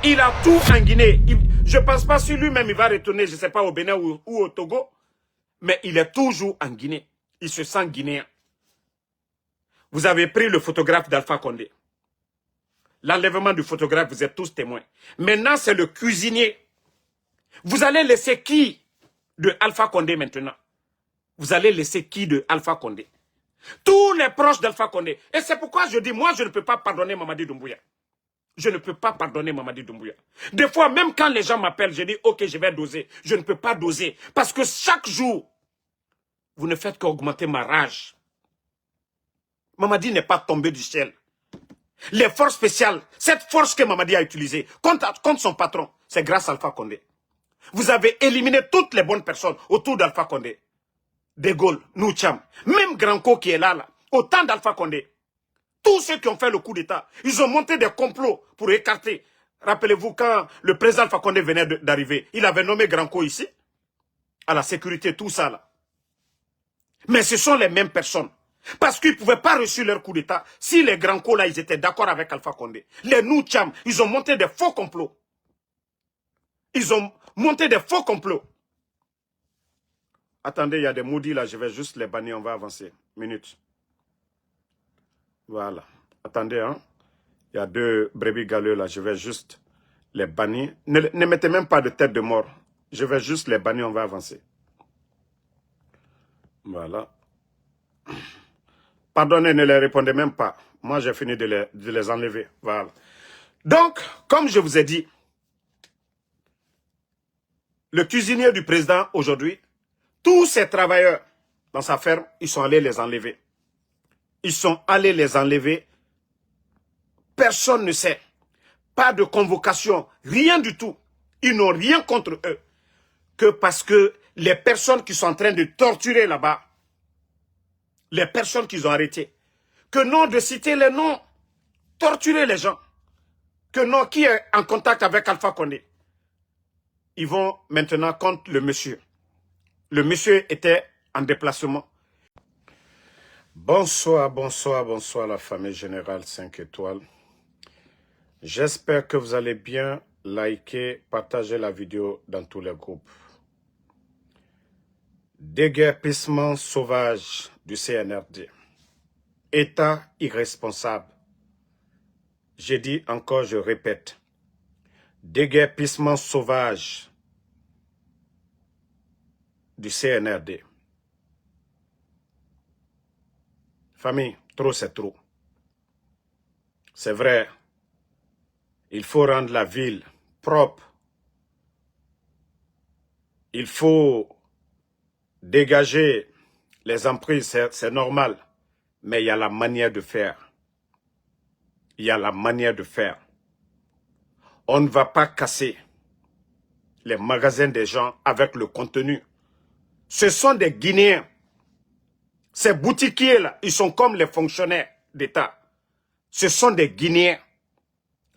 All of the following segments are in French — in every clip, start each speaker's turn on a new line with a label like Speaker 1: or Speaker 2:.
Speaker 1: Il a tout en Guinée. Je ne pense pas si lui-même il va retourner, je ne sais pas, au Bénin ou au Togo. Mais il est toujours en Guinée. Il se sent guinéen. Vous avez pris le photographe d'Alpha Condé. L'enlèvement du photographe, vous êtes tous témoins. Maintenant, c'est le cuisinier. Vous allez laisser qui de Alpha Condé maintenant? Vous allez laisser qui de Alpha Condé? Tous les proches d'Alpha Condé. Et c'est pourquoi je dis, moi, je ne peux pas pardonner Mamadi Doumbouya. Je ne peux pas pardonner Mamadi Doumbouya. Des fois, même quand les gens m'appellent, je dis, ok, je vais doser. Je ne peux pas doser. Parce que chaque jour, vous ne faites qu'augmenter ma rage. Mamadi n'est pas tombé du ciel. Les forces spéciales, cette force que Mamadi a utilisée contre son patron, c'est grâce à Alpha Condé. Vous avez éliminé toutes les bonnes personnes autour d'Alpha Condé. De Gaulle, Noucham, même Granco qui est là, au temps d'Alpha Condé. Tous ceux qui ont fait le coup d'État, ils ont monté des complots pour écarter. Rappelez-vous quand le président Alpha Condé venait d'arriver, il avait nommé Granco ici, à la sécurité, tout ça là. Mais ce sont les mêmes personnes. Parce qu'ils ne pouvaient pas reçu leur coup d'État si les Granco là, ils étaient d'accord avec Alpha Condé. Les Noucham, ils ont monté des faux complots. Ils ont monté des faux complots. Attendez, il y a des maudits là, je vais juste les bannir, on va avancer. Minute. Voilà. Attendez, hein. Il y a 2 brebis galeux là, je vais juste les bannir. Ne mettez même pas de tête de mort. Je vais juste les bannir, on va avancer. Voilà. Pardonnez, ne les répondez même pas. Moi, j'ai fini de les enlever. Voilà. Donc, comme je vous ai dit, le cuisinier du président aujourd'hui, tous ces travailleurs dans sa ferme, ils sont allés les enlever. Ils sont allés les enlever. Personne ne sait. Pas de convocation, rien du tout. Ils n'ont rien contre eux. Que parce que les personnes qui sont en train de torturer là-bas, les personnes qu'ils ont arrêtées, que non de citer les noms, torturer les gens, que non qui est en contact avec Alpha Condé, ils vont maintenant contre le monsieur. Le monsieur était en déplacement. Bonsoir, bonsoir, bonsoir la famille générale 5 étoiles. J'espère que vous allez bien. Likez, partagez la vidéo dans tous les groupes. Déguerpissement sauvage du CNRD. État irresponsable. J'ai dit encore, je répète. Déguerpissement sauvage du CNRD. Famille, trop c'est trop. C'est vrai. Il faut rendre la ville propre. Il faut dégager les emprises, c'est normal. Mais il y a la manière de faire. Il y a la manière de faire. On ne va pas casser les magasins des gens avec le contenu. Ce sont des Guinéens. Ces boutiquiers-là, ils sont comme les fonctionnaires d'État. Ce sont des Guinéens.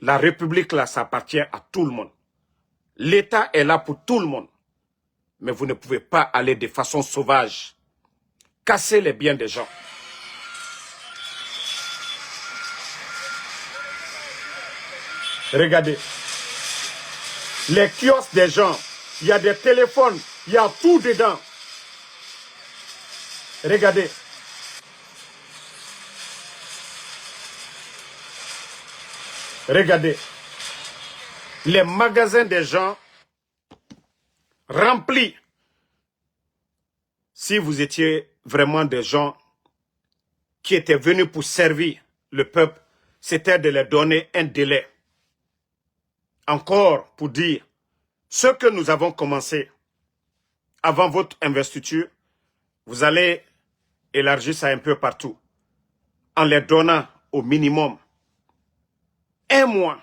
Speaker 1: La République, là, ça appartient à tout le monde. L'État est là pour tout le monde. Mais vous ne pouvez pas aller de façon sauvage. Casser les biens des gens. Regardez. Les kiosques des gens, il y a des téléphones, il y a tout dedans. Regardez. Regardez. Les magasins des gens remplis. Si vous étiez vraiment des gens qui étaient venus pour servir le peuple, c'était de leur donner un délai. Encore pour dire, ce que nous avons commencé avant votre investiture, vous allez élargir ça un peu partout, en les donnant au minimum 1 mois.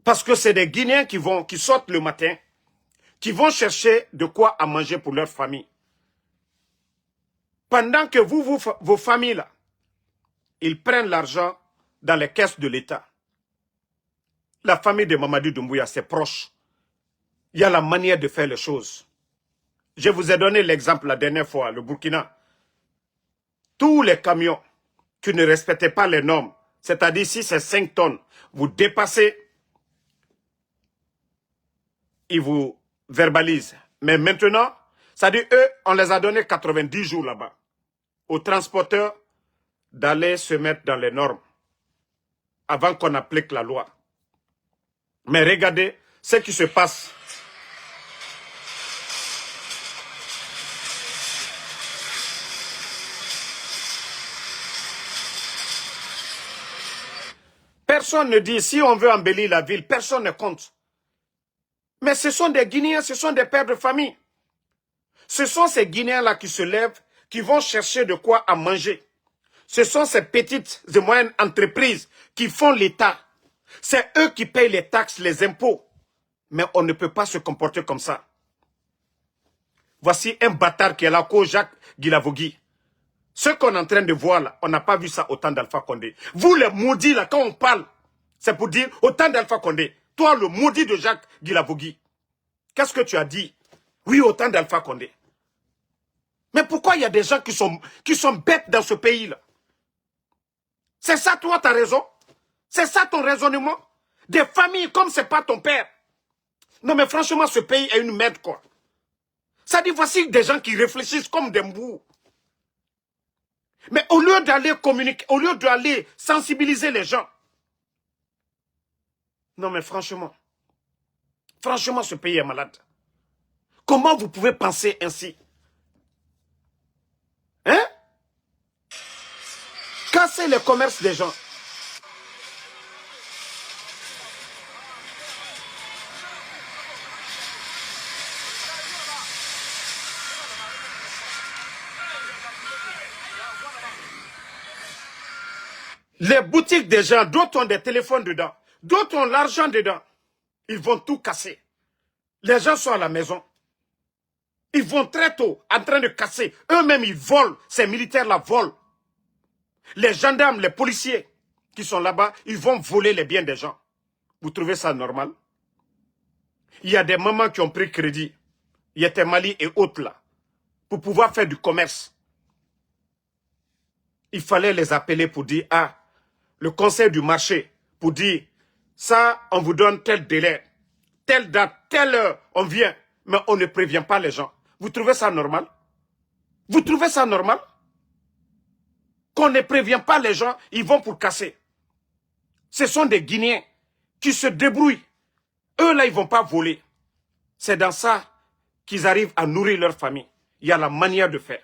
Speaker 1: Parce que c'est des Guinéens qui sortent le matin, qui vont chercher de quoi à manger pour leur famille. Pendant que vos familles, là, ils prennent l'argent dans les caisses de l'État. La famille de Mamadi Doumbouya, c'est proche. Il y a la manière de faire les choses. Je vous ai donné l'exemple la dernière fois, le Burkina. Tous les camions qui ne respectaient pas les normes, C'est-à-dire, si c'est 5 tonnes, vous dépassez, ils vous verbalisent. Mais maintenant, c'est-à-dire, eux, on les a donné 90 jours là-bas aux transporteurs d'aller se mettre dans les normes avant qu'on applique la loi. Mais regardez ce qui se passe. Personne ne dit, si on veut embellir la ville, personne ne compte. Mais ce sont des Guinéens, ce sont des pères de famille. Ce sont ces Guinéens-là qui se lèvent, qui vont chercher de quoi à manger. Ce sont ces petites et moyennes entreprises qui font l'État. C'est eux qui payent les taxes, les impôts. Mais on ne peut pas se comporter comme ça. Voici un bâtard qui est là, Jacques Guilavogui. Ce qu'on est en train de voir là, on n'a pas vu ça au temps d'Alpha Condé. Vous les maudits là, quand on parle, c'est pour dire au temps d'Alpha Condé. Toi, le maudit de Jacques Guilavogui, qu'est-ce que tu as dit? Oui, au temps d'Alpha Condé. Mais pourquoi il y a des gens qui sont bêtes dans ce pays-là? C'est ça, toi, ta raison? C'est ça ton raisonnement? Des familles comme c'est pas ton père. Non, mais franchement, ce pays est une merde, quoi. Ça dit, voici des gens qui réfléchissent comme des mbous. Mais au lieu d'aller communiquer, au lieu d'aller sensibiliser les gens. Non, mais franchement, ce pays est malade. Comment vous pouvez penser ainsi? Hein? Casser le commerce des gens. Les boutiques des gens, d'autres ont des téléphones dedans, d'autres ont l'argent dedans. Ils vont tout casser. Les gens sont à la maison. Ils vont très tôt en train de casser. Eux-mêmes, ils volent. Ces militaires-là volent. Les gendarmes, les policiers qui sont là-bas, ils vont voler les biens des gens. Vous trouvez ça normal? Il y a des mamans qui ont pris crédit. Il y a des Mali et autres là. Pour pouvoir faire du commerce. Il fallait les appeler pour dire, ah, le conseil du marché, pour dire, ça, on vous donne tel délai, telle date, telle heure, on vient, mais on ne prévient pas les gens. Vous trouvez ça normal? Vous trouvez ça normal? Qu'on ne prévient pas les gens, ils vont pour casser. Ce sont des Guinéens qui se débrouillent. Eux, là, ils ne vont pas voler. C'est dans ça qu'ils arrivent à nourrir leur famille. Il y a la manière de faire.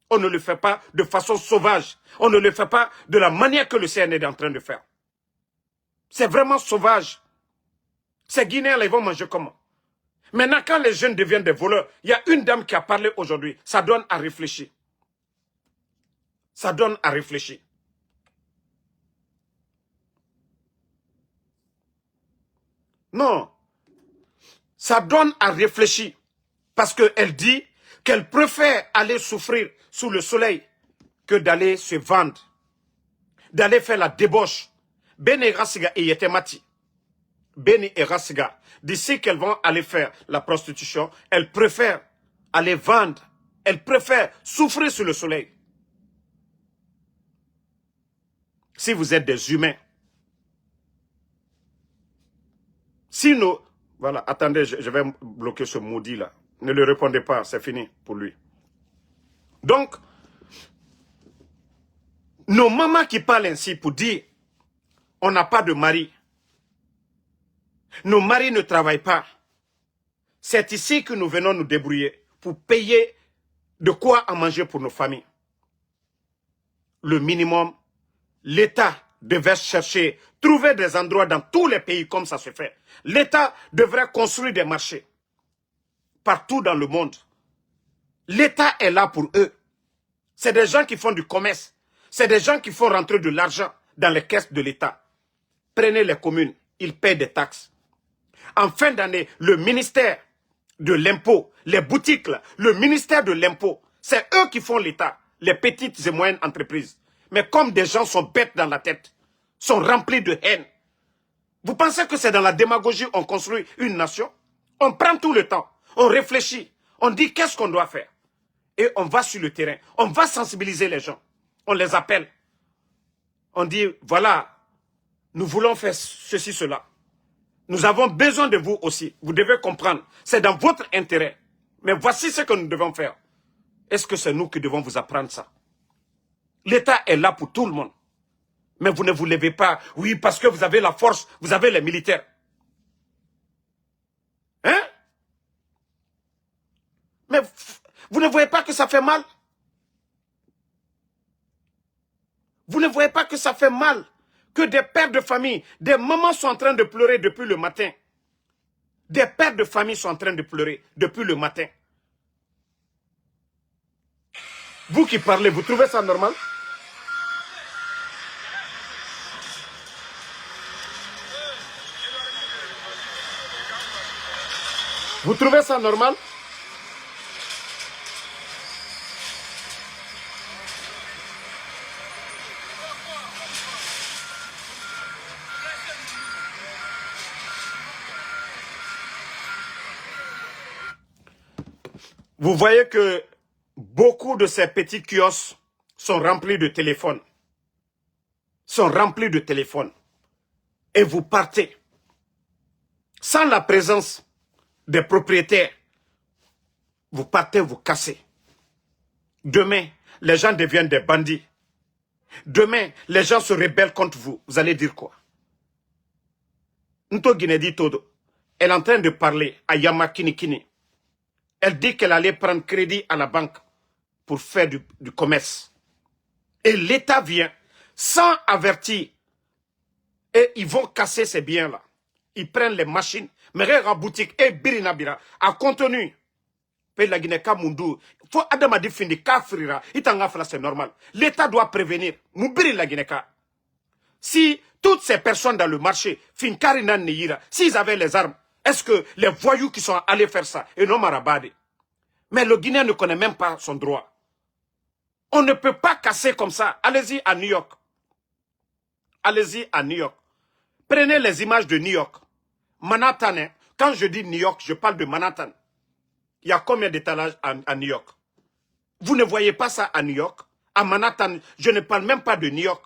Speaker 1: On ne le fait pas de façon sauvage. On ne le fait pas de la manière que le CNR est en train de faire. C'est vraiment sauvage. Ces Guinéens-là, ils vont manger comment? Maintenant, quand les jeunes deviennent des voleurs, il y a une dame qui a parlé aujourd'hui. Ça donne à réfléchir. Ça donne à réfléchir. Non. Ça donne à réfléchir. Parce qu'elle dit qu'elle préfère aller souffrir sous le soleil que d'aller se vendre. D'aller faire la débauche. Beni Rassiga et Yetemati. Beni et Rassiga. D'ici qu'elles vont aller faire la prostitution, elles préfèrent aller vendre. Elles préfèrent souffrir sous le soleil. Si vous êtes des humains. Si nous... Voilà, attendez, je vais bloquer ce maudit là. Ne le répondez pas, c'est fini pour lui. Donc, nos mamans qui parlent ainsi pour dire on n'a pas de mari. Nos maris ne travaillent pas. C'est ici que nous venons nous débrouiller pour payer de quoi à manger pour nos familles. Le minimum, l'État devait chercher, trouver des endroits dans tous les pays comme ça se fait. L'État devrait construire des marchés partout dans le monde. L'État est là pour eux. C'est des gens qui font du commerce. C'est des gens qui font rentrer de l'argent dans les caisses de l'État. Prenez les communes, ils paient des taxes. En fin d'année, le ministère de l'impôt, les boutiques, là, le ministère de l'impôt, c'est eux qui font l'État, les petites et moyennes entreprises. Mais comme des gens sont bêtes dans la tête, sont remplis de haine, vous pensez que c'est dans la démagogie qu'on construit une nation? On prend tout le temps, on réfléchit, on dit qu'est-ce qu'on doit faire. Et on va sur le terrain, on va sensibiliser les gens, on les appelle. On dit, voilà, Nous voulons faire ceci, cela. Nous avons besoin de vous aussi. Vous devez comprendre. C'est dans votre intérêt. Mais voici ce que nous devons faire. Est-ce que c'est nous qui devons vous apprendre ça? L'État est là pour tout le monde. Mais vous ne vous levez pas. Oui, parce que vous avez la force, vous avez les militaires. Hein? Mais vous ne voyez pas que ça fait mal? Vous ne voyez pas que ça fait mal? Que des pères de famille, des mamans sont en train de pleurer depuis le matin. Des pères de famille sont en train de pleurer depuis le matin. Vous qui parlez, vous trouvez ça normal? Vous trouvez ça normal? Vous voyez que beaucoup de ces petits kiosques sont remplis de téléphones. Sont remplis de téléphones. Et vous partez. Sans la présence des propriétaires, vous partez, vous cassez. Demain, les gens deviennent des bandits. Demain, les gens se rebellent contre vous. Vous allez dire quoi? Nto Guinedi Todo, elle est en train de parler à Yama Kinikini. Elle dit qu'elle allait prendre crédit à la banque pour faire du commerce. Et l'État vient sans avertir. Et ils vont casser ces biens-là. Ils prennent les machines. Mais la boutique et Birinabira a contenu. Pays la Guinée Kamundou. Faut Adamadi Findi Kafrira. C'est normal. L'État doit prévenir. Moubiri la Guinée. Si toutes ces personnes dans le marché, Finkarina Neira, s'ils avaient les armes, est-ce que les voyous qui sont allés faire ça, et non Marabade? Mais le Guinéen ne connaît même pas son droit. On ne peut pas casser comme ça. Allez-y à New York. Allez-y à New York. Prenez les images de New York. Manhattan, hein. Quand je dis New York, je parle de Manhattan. Il y a combien d'étalages à New York? Vous ne voyez pas ça à New York? À Manhattan, je ne parle même pas de New York.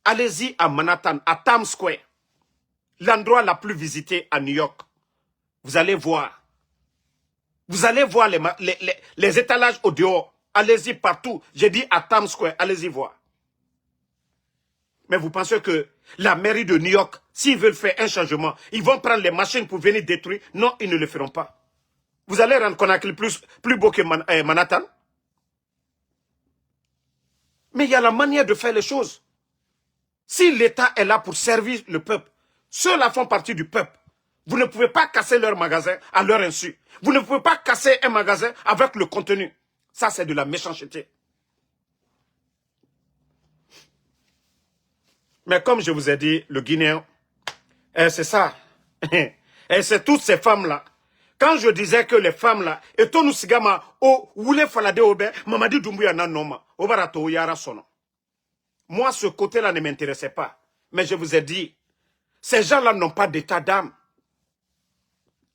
Speaker 1: Allez-y à Manhattan, à Times Square. L'endroit le plus visité à New York. Vous allez voir. Vous allez voir les étalages au dehors. Allez-y partout. J'ai dit à Times Square, allez-y voir. Mais vous pensez que la mairie de New York, s'ils veulent faire un changement, ils vont prendre les machines pour venir détruire? Non, ils ne le feront pas. Vous allez rendre Conakry plus beau que Manhattan? Mais il y a la manière de faire les choses. Si l'État est là pour servir le peuple, ceux-là font partie du peuple. Vous ne pouvez pas casser leur magasin à leur insu. Vous ne pouvez pas casser un magasin avec le contenu. Ça, c'est de la méchanceté. Mais comme je vous ai dit, le Guinéen, c'est ça. Et c'est toutes ces femmes-là. Quand je disais que les femmes-là, et tout nous sigama, oh, voulez falade obe, Mamadi Doumbouya nanoma, obarato yara sono. Moi, ce côté-là ne m'intéressait pas. Mais je vous ai dit, ces gens-là n'ont pas d'état d'âme.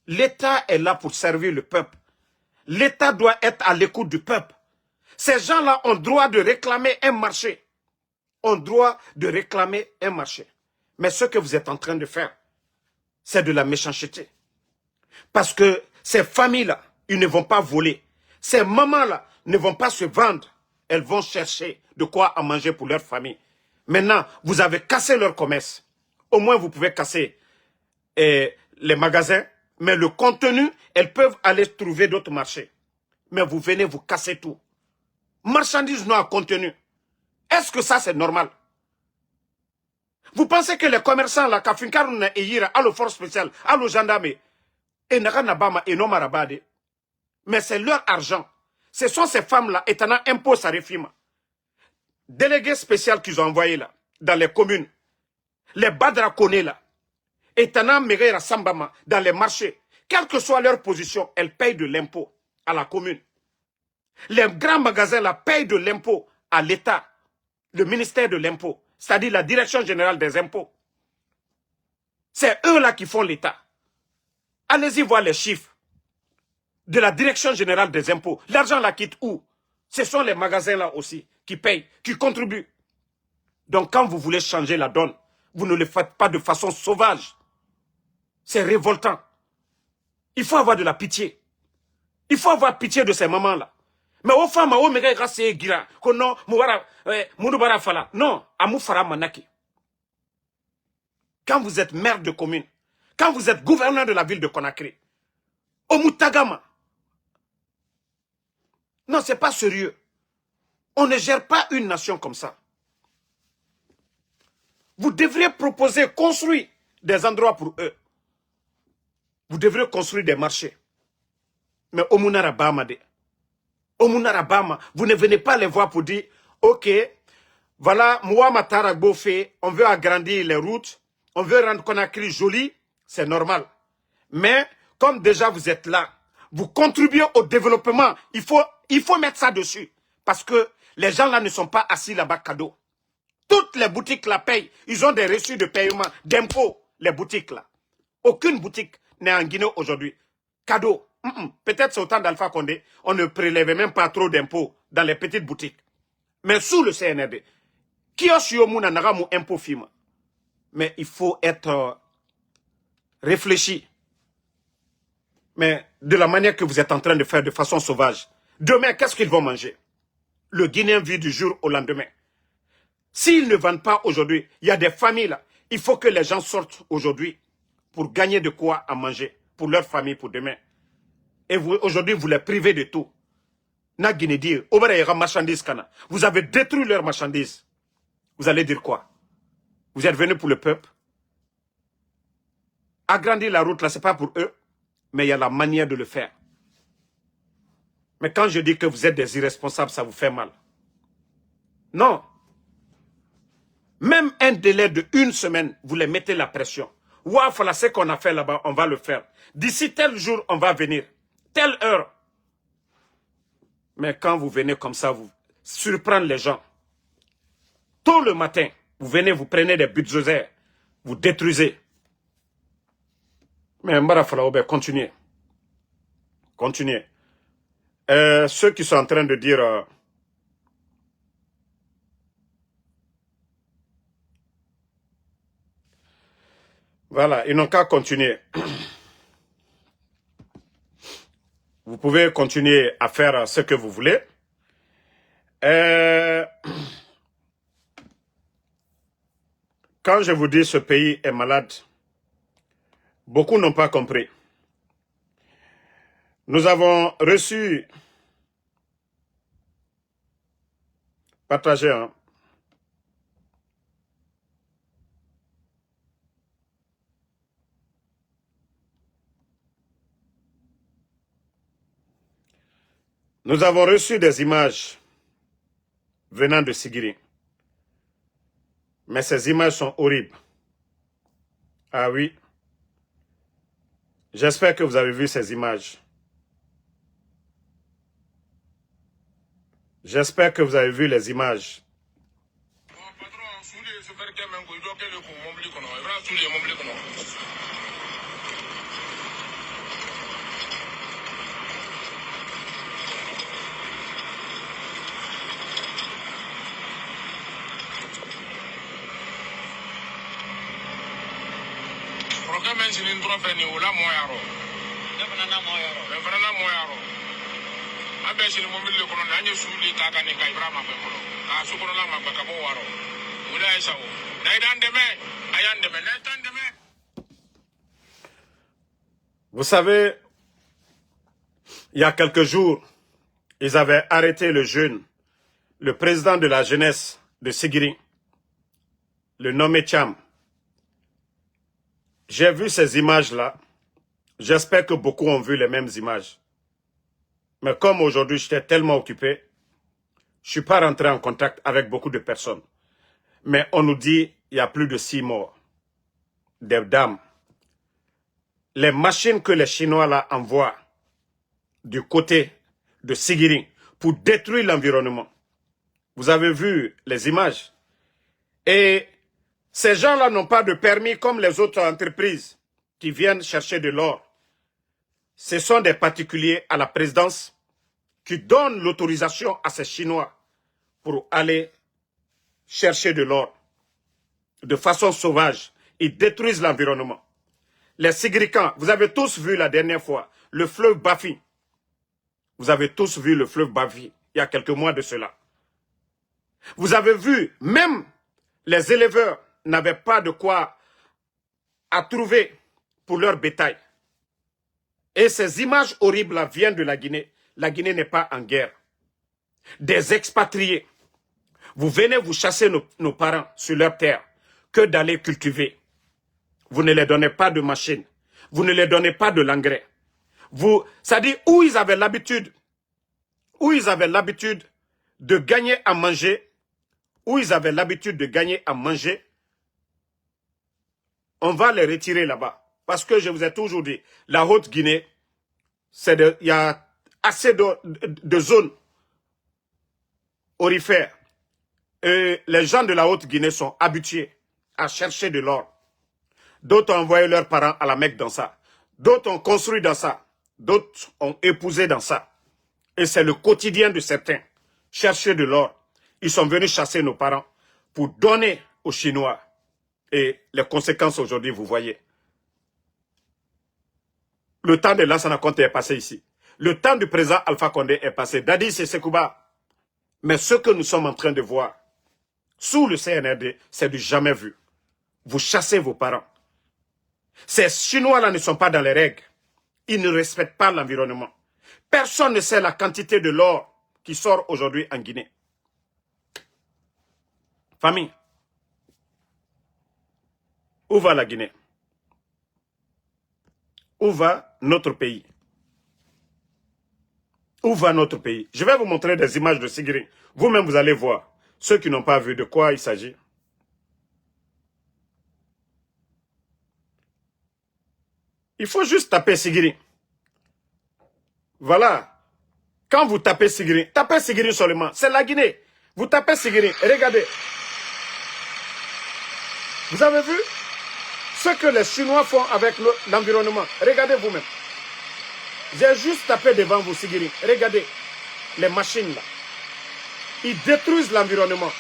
Speaker 1: L'État est là pour servir le peuple. L'État doit être à l'écoute du peuple. Ces gens-là ont droit de réclamer un marché. Ont droit de réclamer un marché. Mais ce que vous êtes en train de faire, c'est de la méchanceté. Parce que ces familles-là, ils ne vont pas voler. Ces mamans-là ne vont pas se vendre. Elles vont chercher de quoi à manger pour leur famille. Maintenant, vous avez cassé leur commerce. Au moins, vous pouvez casser les magasins. Mais le contenu, elles peuvent aller trouver d'autres marchés. Mais vous venez vous casser tout. Marchandises non à contenu. Est-ce que ça, c'est normal? Vous pensez que les commerçants, là, Kafinkaruna et Yira, à la force spéciale, à la gendarme, et Naranabama et non Marabade, mais c'est leur argent. Ce sont ces femmes-là, étant impôt à Refima. Délégués spéciaux qu'ils ont envoyés là, dans les communes. Les Badrakonés là, étant Megera Sambama, dans les marchés. Quelle que soit leur position, elles payent de l'impôt à la commune. Les grands magasins là payent de l'impôt à l'État, le ministère de l'impôt, c'est-à-dire la direction générale des impôts. C'est eux là qui font l'État. Allez-y voir les chiffres de la direction générale des impôts. L'argent là quitte où? Ce sont les magasins là aussi qui payent, qui contribuent. Donc quand vous voulez changer la donne, vous ne le faites pas de façon sauvage. C'est révoltant. Il faut avoir de la pitié. Il faut avoir pitié de ces mamans-là. Mais aux femmes, aux méga c'est gira, non, moudubara fala. Non, amou fara manaki. Quand vous êtes maire de commune, quand vous êtes gouverneur de la ville de Conakry, au Moutagama. Non, c'est pas sérieux. On ne gère pas une nation comme ça. Vous devriez proposer, construire des endroits pour eux. Vous devriez construire des marchés. Mais au Mounarabama, vous ne venez pas les voir pour dire, ok, voilà, moi, Mataragbo fait, on veut agrandir les routes, on veut rendre Conakry joli, c'est normal. Mais, comme déjà vous êtes là, vous contribuez au développement, il faut mettre ça dessus. Parce que les gens là ne sont pas assis là-bas cadeau. Toutes les boutiques la payent, ils ont des reçus de paiement, d'impôts, les boutiques là. Aucune boutique n'est en Guinée aujourd'hui. Cadeau. Peut-être c'est au temps d'Alpha Condé, on ne prélevait même pas trop d'impôts dans les petites boutiques. Mais sous le CNRD, impôt FIMA. Mais il faut être réfléchi. Mais de la manière que vous êtes en train de faire de façon sauvage. Demain, qu'est-ce qu'ils vont manger? Le Guinéen vit du jour au lendemain. S'ils ne vendent pas aujourd'hui, il y a des familles là. Il faut que les gens sortent aujourd'hui pour gagner de quoi à manger pour leur famille pour demain. Et aujourd'hui, vous les privez de tout. Na Guinée dire, vous avez détruit leurs marchandises. Vous allez dire quoi? Vous êtes venus pour le peuple. Agrandir la route là, c'est pas pour eux, mais il y a la manière de le faire. Mais quand je dis que vous êtes des irresponsables, ça vous fait mal. Non. Même un délai de 1 semaine, vous les mettez la pression. Ouah, voilà ce qu'on a fait là-bas, on va le faire. D'ici tel jour, on va venir. Telle heure. Mais quand vous venez comme ça, vous surprendre les gens. Tôt le matin, vous venez, vous prenez des bulldozers, vous détruisez. Mais Mbara Falaoube, continuez. Continuez. Ceux qui sont en train de dire... voilà, ils n'ont qu'à continuer. Vous pouvez continuer à faire ce que vous voulez. Quand je vous dis ce pays est malade, beaucoup n'ont pas compris. Nous avons reçu... Partagez, hein. Nous avons reçu des images venant de Sigiri. Mais ces images sont horribles. Ah oui. J'espère que vous avez vu ces images. J'espère que vous avez vu les images. Vous savez, il y a quelques jours, ils avaient arrêté le jeune, le président de la jeunesse de Sigiri, le nommé Cham. J'ai vu ces images-là. J'espère que beaucoup ont vu les mêmes images. Mais comme aujourd'hui, j'étais tellement occupé, je ne suis pas rentré en contact avec beaucoup de personnes. Mais on nous dit qu'il y a plus de 6 morts. Des dames. Les machines que les Chinois là envoient du côté de Sigiri pour détruire l'environnement. Vous avez vu les images. Et ces gens-là n'ont pas de permis comme les autres entreprises qui viennent chercher de l'or. Ce sont des particuliers à la présidence qui donnent l'autorisation à ces Chinois pour aller chercher de l'or de façon sauvage. Ils détruisent l'environnement. Les Sigrikans, vous avez tous vu la dernière fois, le fleuve Bafi. Vous avez tous vu le fleuve Bafi, il y a quelques mois de cela. Vous avez vu, même les éleveurs n'avaient pas de quoi à trouver pour leur bétail. Et ces images horribles là viennent de la Guinée. La Guinée n'est pas en guerre. Des expatriés. Vous venez vous chasser nos parents sur leur terre que d'aller cultiver. Vous ne les donnez pas de machines. Vous ne les donnez pas de l'engrais. Ça dit où ils avaient l'habitude de gagner à manger, on va les retirer là-bas. Parce que je vous ai toujours dit, la Haute-Guinée, il y a assez de zones aurifères. Et les gens de la Haute-Guinée sont habitués à chercher de l'or. D'autres ont envoyé leurs parents à la Mecque dans ça. D'autres ont construit dans ça. D'autres ont épousé dans ça. Et c'est le quotidien de certains. Chercher de l'or. Ils sont venus chasser nos parents pour donner aux Chinois. Et les conséquences aujourd'hui, vous voyez. Le temps de Lansana Conté est passé ici. Le temps du président Alpha Condé est passé. Dadi, c'est Sekouba. Mais ce que nous sommes en train de voir, sous le CNRD, c'est du jamais vu. Vous chassez vos parents. Ces Chinois-là ne sont pas dans les règles. Ils ne respectent pas l'environnement. Personne ne sait la quantité de l'or qui sort aujourd'hui en Guinée. Famille, où va la Guinée? Où va notre pays? Où va notre pays? Je vais vous montrer des images de Sigiri. Vous-même, vous allez voir. Ceux qui n'ont pas vu de quoi il s'agit. Il faut juste taper Sigiri. Voilà. Quand vous tapez Sigiri seulement. C'est la Guinée. Vous tapez Sigiri. Regardez. Vous avez vu ce que les Chinois font avec l'environnement? Regardez vous-même. J'ai juste tapé devant vous Sigiri. Regardez les machines là. Ils détruisent l'environnement.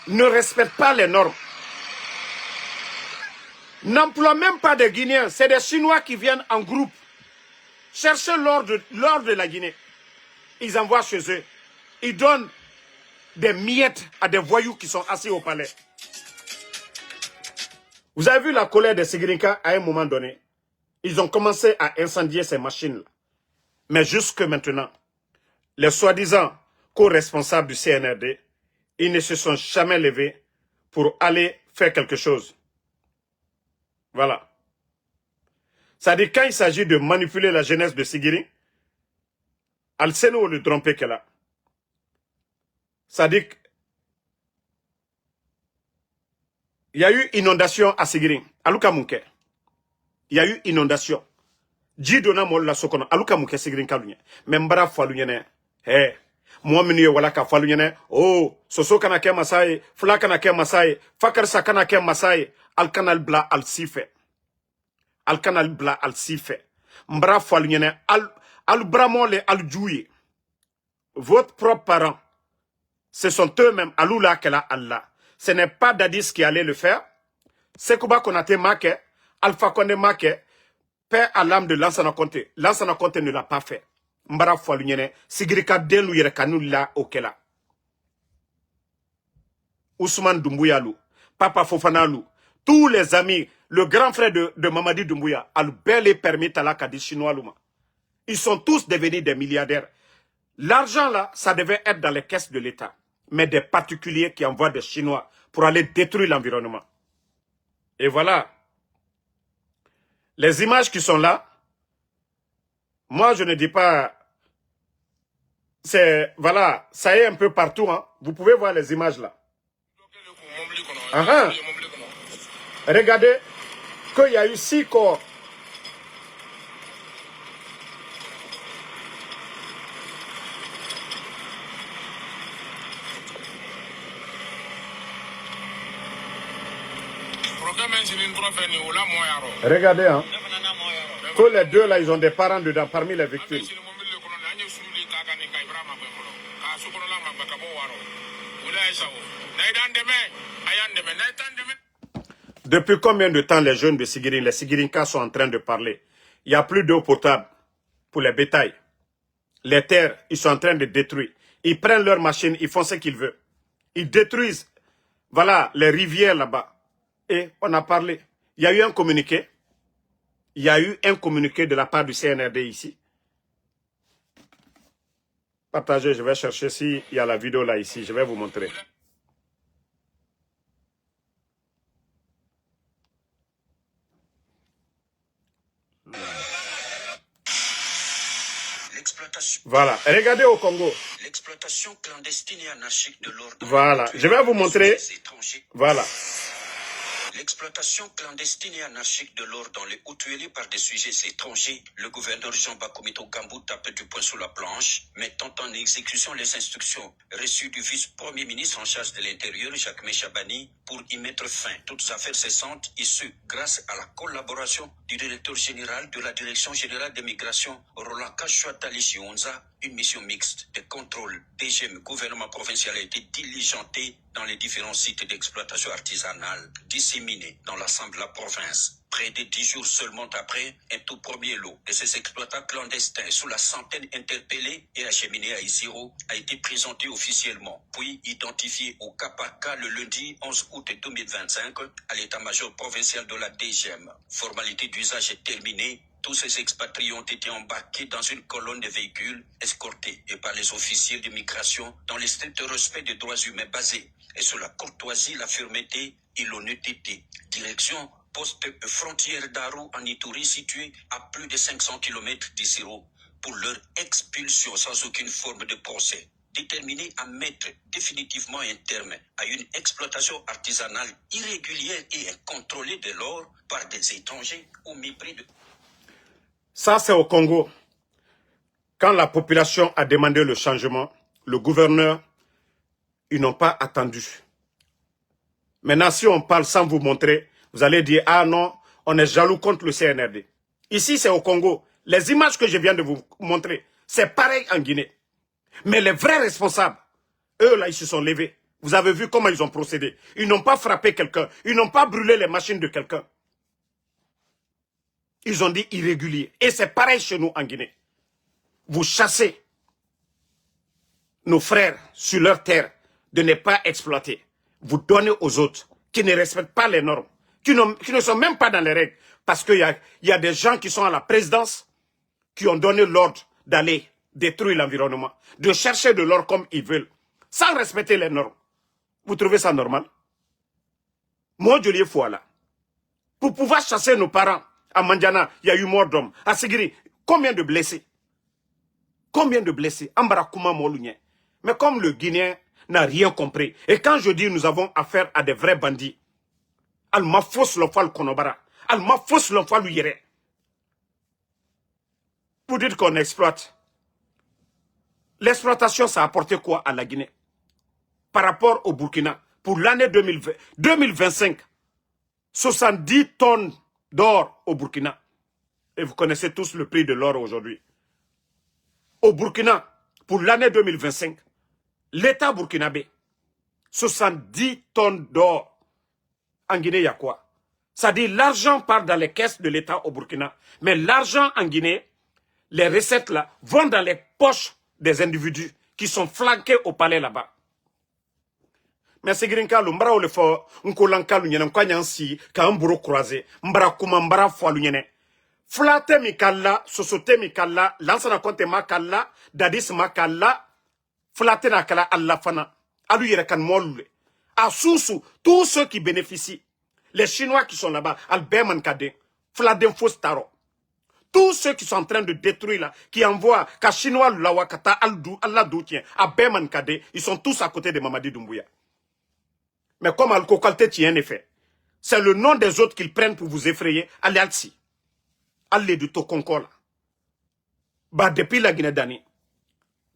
Speaker 1: Ne respectent pas les normes. N'emploient même pas des Guinéens. C'est des Chinois qui viennent en groupe chercher l'or de la Guinée. Ils envoient chez eux. Ils donnent des miettes à des voyous qui sont assis au palais. Vous avez vu la colère des Sigrinka à un moment donné? Ils ont commencé à incendier ces machines-là. Mais jusque maintenant, les soi-disant co-responsables du CNRD, ils ne se sont jamais levés pour aller faire quelque chose. Voilà. Ça dit quand il s'agit de manipuler la jeunesse de Sigiri, Al-Seno le trompé qu'elle a. Ça dit qu'il y a eu inondation à Sigiri, à Lukamunke. Il y a eu inondation. Jidona molla sokono, à Lukamunke Sigiri kalunya. Membra falunyene. Eh. Moi menu wala ka falunyene. Oh, soso kana ke masai, fla kana ke masai, fakar sakana ke masai, al kanal bla al sife. Al kanal bla al sife. Mbra falunyene al bramole al djouye. Votre propre parent, ce sont eux-mêmes, Aloula Kela Allah. Ce n'est pas Dadis qui allait le faire. Sekouba Konate Make, Alpha Condé Make, père à l'âme de Lansana Conté. Lansana Conté ne l'a pas fait. Mbara Foualunyene, Sigrika Denlou Yerekanou la Okela. Ousmane Doumbouya, Papa Fofana Lou, tous les amis, le grand frère de Mamadi Doumbouya, a le bel et permis Talakadi Chinois Louma. Ils sont tous devenus des milliardaires. L'argent là, ça devait être dans les caisses de l'État. Mais des particuliers qui envoient des Chinois pour aller détruire l'environnement. Et voilà. Les images qui sont là, moi je ne dis pas... Voilà, ça est un peu partout. Hein. Vous pouvez voir les images là. Regardez qu'il y a eu 6 corps. Regardez, hein. Que les deux là, ils ont des parents dedans parmi les victimes. Depuis combien de temps les jeunes de Sigirin, les Sigirinkas sont en train de parler? Il n'y a plus d'eau potable pour les bétails. Les terres, ils sont en train de détruire. Ils prennent leurs machines, ils font ce qu'ils veulent. Ils détruisent, voilà, les rivières là-bas. Et on a parlé. Il y a eu un communiqué. Il y a eu un communiqué de la part du CNRD ici. Partagez, je vais chercher s'il y a la vidéo là ici. Je vais vous montrer. Voilà, regardez au Congo.
Speaker 2: L'exploitation clandestine et anarchique de l'ordre.
Speaker 1: Voilà, je vais vous montrer. Voilà.
Speaker 2: L'exploitation clandestine et anarchique de l'or dans les Hautes-Tuileries par des sujets étrangers, le gouverneur Jean Bakoumito Gambou tape du poing sur la planche, mettant en exécution les instructions reçues du vice-premier ministre en charge de l'Intérieur, Jacques Méchabani, pour y mettre fin. Toutes affaires cessantes, et ce, grâce à la collaboration du directeur général de la Direction générale des migrations, Roland Kachouatali-Chionza. Une mission mixte de contrôle DGM gouvernement provincial a été diligentée dans les différents sites d'exploitation artisanale disséminés dans l'ensemble de la province. Près de 10 jours seulement après, un tout premier lot de ces exploitants clandestins sous la centaine interpellés et acheminés à Isiro a été présenté officiellement, puis identifié au cas par cas le lundi 11 août 2025 à l'état-major provincial de la DGM. Formalité d'usage est terminée. Tous ces expatriés ont été embarqués dans une colonne de véhicules, escortés et par les officiers de migration dans le strict respect des droits humains basés et sur la courtoisie, la fermeté et l'honnêteté. Direction poste frontière d'Aru en Ituri situé à plus de 500 km d'Isiro pour leur expulsion sans aucune forme de procès. Déterminé à mettre définitivement un terme à une exploitation artisanale irrégulière et incontrôlée de l'or par des étrangers au mépris de...
Speaker 1: Ça, c'est au Congo. Quand la population a demandé le changement, le gouverneur, ils n'ont pas attendu. Maintenant, si on parle sans vous montrer, vous allez dire, ah non, on est jaloux contre le CNRD. Ici, c'est au Congo. Les images que je viens de vous montrer, c'est pareil en Guinée. Mais les vrais responsables, eux là, ils se sont levés. Vous avez vu comment ils ont procédé. Ils n'ont pas frappé quelqu'un. Ils n'ont pas brûlé les machines de quelqu'un. Ils ont dit irrégulier. Et c'est pareil chez nous en Guinée. Vous chassez nos frères sur leur terre de ne pas exploiter. Vous donnez aux autres qui ne respectent pas les normes, qui ne sont même pas dans les règles. Parce qu'il y a des gens qui sont à la présidence qui ont donné l'ordre d'aller détruire l'environnement, de chercher de l'or comme ils veulent, sans respecter les normes. Vous trouvez ça normal? Moi, je l'ai foi là. Pour pouvoir chasser nos parents, à Mandiana, il y a eu mort d'hommes. À Sigiri, combien de blessés? Combien de blessés? Ambarakouma Moulounien. Mais comme le Guinéen n'a rien compris, et quand je dis nous avons affaire à des vrais bandits, Alma fausse l'enfant Konobara, Alma fausse l'enfant Yere. Pour dire qu'on exploite. L'exploitation, ça a apporté quoi à la Guinée? Par rapport au Burkina, pour l'année 2025, 70 tonnes d'or au Burkina. Et vous connaissez tous le prix de l'or aujourd'hui. Au Burkina, pour l'année 2025, l'État burkinabé, 70 tonnes d'or. En Guinée, il y a quoi? Ça dit l'argent part dans les caisses de l'État au Burkina. Mais l'argent en Guinée, les recettes là, vont dans les poches des individus qui sont flanqués au palais là-bas. Mais c'est grinka lu mbara le fo nkolanka lu nyene kwa nyansi ka mburo croisé mbara kuma mbara fo lu nyene flate mi kala sosote mi kala lansana konte ma kala dadis ma kala flate na kala alla fana alu yere kan molule a susu tous ceux qui bénéficient les chinois qui sont là-bas alberman kade fladen fostaro tous ceux qui sont en train de détruire là qui envoient ka chinois la wakata aldu alla doutien a berman kade ils sont tous à côté de Mamadi Doumbouya. Mais comme Al-Kokalte tient un effet, c'est le nom des autres qu'ils prennent pour vous effrayer. Allez, Alci. Allez du Tokonkola. Bah, depuis la Guinée-Dani,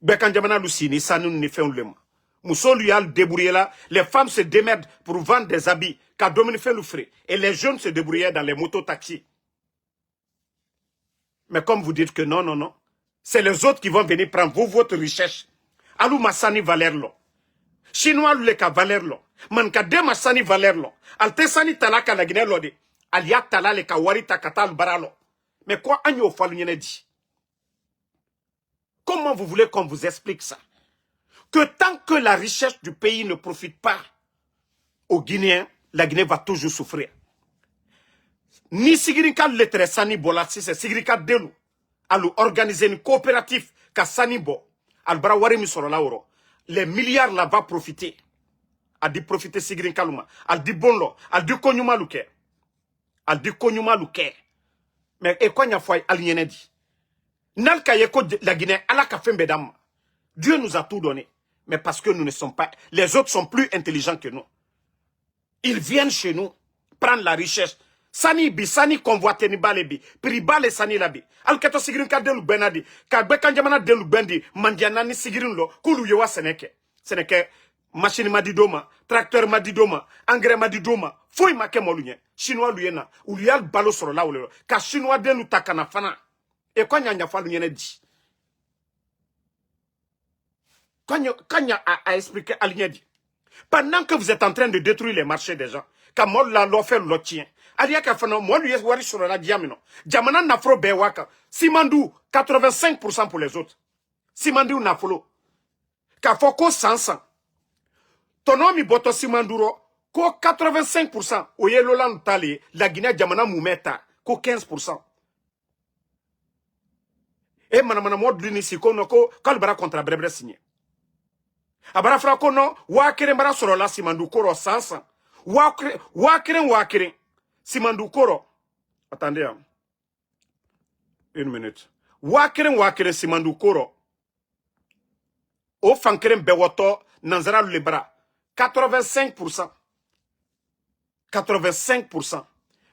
Speaker 1: Bekanjamana Lucini, ça nous ne fait un lema. Mousso lui a débrouillé là, les femmes se démerdent pour vendre des habits, car Dominique fait le frais. Et les jeunes se débrouillaient dans les motos-taxis. Mais comme vous dites que non, non, non, c'est les autres qui vont venir prendre votre richesse. Alou Massani Valerlo. chinois le ka valeur lo man ka dema sani valeur lo alte sani talaka la Guinée lo de alia tala le ka warita katal baralo mais quoi agno falu nyene di. Comment vous voulez qu'on vous explique ça? Que tant que la richesse du pays ne profite pas aux Guinéens, la Guinée va toujours souffrir. Ni Sigirika lettre Sani Bola, si c'est Sigirika Delu, alu organiser une coopérative ka Sani Bo, al Brawari Misorola Oro, les milliards là va profiter. A dit profiter Sigirika Luma, al dit bonlo, al dit konyuma luke. Al dit konyuma luke. Mais et quoi n'y a foi al yenedi? Nal kayeko la Guinée, ala ka fembe dam. Dieu nous a tout donné. Mais parce que nous ne sommes pas, les autres sont plus intelligents que nous. Ils viennent chez nous, prendre la richesse. Sani bi, sani convoite ni balebi, priba le sani labi. Al kato sigirin ka delu benadi, ka bekan jamana delu bendi, mandiana ni sigirin lo, kulu yewa seneke. Seneke, machine madidoma, tracteur madidoma, engrais madidoma, foy make molunye, chinois luyena, ou luyal balo soro la ou ka chinois delu takana fana. Et quand y a fallu y dit. Quand a expliqué à dit. Pendant que vous êtes en train de détruire les marchés des gens, quand moi la l'offre le tien, alia ka fana moi lui wari sur la diamino. Jamana nafro bewaka. Simandou 85% pour les autres. Simandou nafolo. Ka foko 100. Tonomi boto simanduro ko 85%. Oye lolan tali la Guinée jamana moumeta ko 15%. Et manamana modli ni sikono ko kalbara contre brebre signé. Abara frako no wakere mbara soro la simandu koro sansa. Wakere simandu koro. Attendez. Une minute. Wakere simandu koro. O fankere bewoto nanzara lebra. 85%. 85%.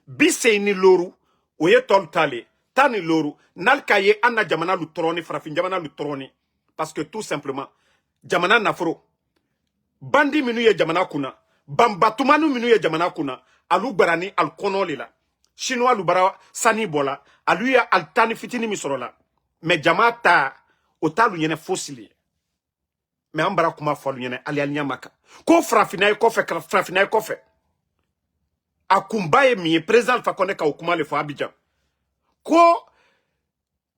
Speaker 1: Bise ni loru. Oye tol tale. Tani loru. Nalkaye anna jamana lutroni. Frafin jamana lutroni. Parce que tout simplement. Jamana nafro. Bandi minu ye jamana kuna. Bambatumanu minu ye jamana kuna. Alu barani al konoli la. Chinois lu bara sani bola. Alu ya al tani fitini misorola. Mais jamata otalu yene fossili. Mais ambara kuma falu yene ali alnyamaka. Ko frafinaye kofe frafinaye kofe. Akumbaye miye président fakone ka okuma le fo Abidjan. Ko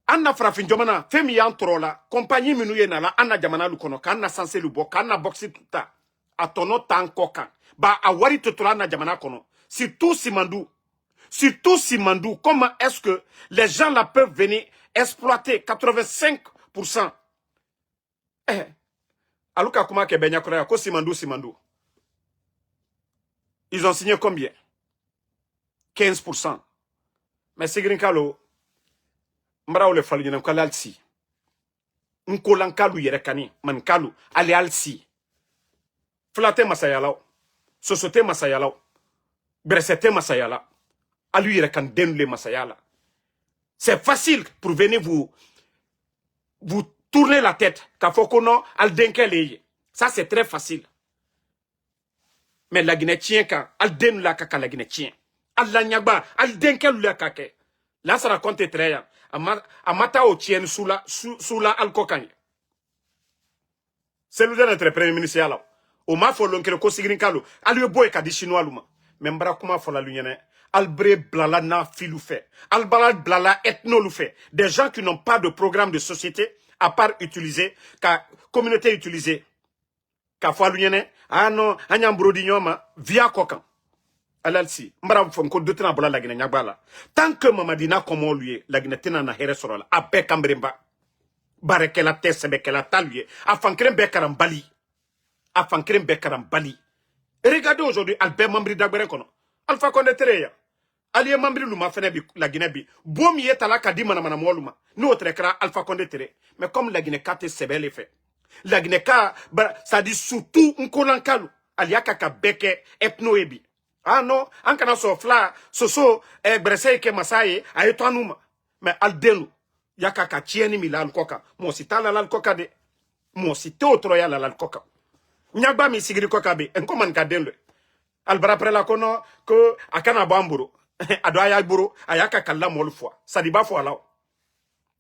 Speaker 1: Anna frafin jomana femi yantrola compagnie minu ye nala anna jamana lu kono kanna sanse lu bo kanna boxi tuta atono tanko kan ba awari totola na jamana kono si tout simandu comment est-ce que les gens là peuvent venir exploiter 85%? Aluka kuma ke benya korea ko simandu ils ont signé combien? 15%. Mais Sigrin Kalo Mbrao le falu nyana kala alsi. Nkolankalu yerekani mankalu ali alsi. Flate masayala. Sosote masayala. Bresete masayala. Alu yerekan denle masayala. C'est facile pour venir vous tourner la tête. Kafokono al denkele. Ça c'est très facile. Mais la Guinée tient quand al den la kaka la Guinée tient. Al la nyagba al denkelu la kake. Là ça raconte très bien. Amata o tien sous la alcokanye. C'est le notre premier ministre là. O ma fo lonkere ko sigrin kalo. Aliwe boy ka di chinois luma. Membra kuma fo la lunyene. Albre blala na filou fait. Albala blala ethno lou fait. Des gens qui n'ont pas de programme de société à part utiliser ka communauté utilisée. Ka fo lunyene. Ah non, anyam brodignoma via kokan. Alalsi, mbara fonko dotena bola la Guinée nyabala. Tant que mamadina comme lui, la Guinée tena na here sorola, abe kambremba. Bareke la tese beke la taluye, afankrem bekaram bali. Afankrem bekaram bali. Regardez aujourd'hui Albert Mambri Dagbere kono. Alpha Condé Tereya. Aliye Mambri luma fene bi la Guinée bi. Bomi yetala kadima na manamoluma. Nous trekra Alpha Condé Tere. Mais comme la Guinée kate sebele fait. La Guinée ka ça dit surtout nkolankalu. Aliaka ka beke ethno ebi. Ah non, en kana so fla, soso, bresse ke masaye, ayeto anuma. Mais aldelu, yaka ka tieni mi la alkoka. Mo si tala la alkoka de. Mo si te otroya la alkoka. Nyagba mi sigiri koka be, enko man ka delu. Albara prela kono, ko akana bamburo. Ado ayaburo, ayaka kala mol fois. Sadiba fois la.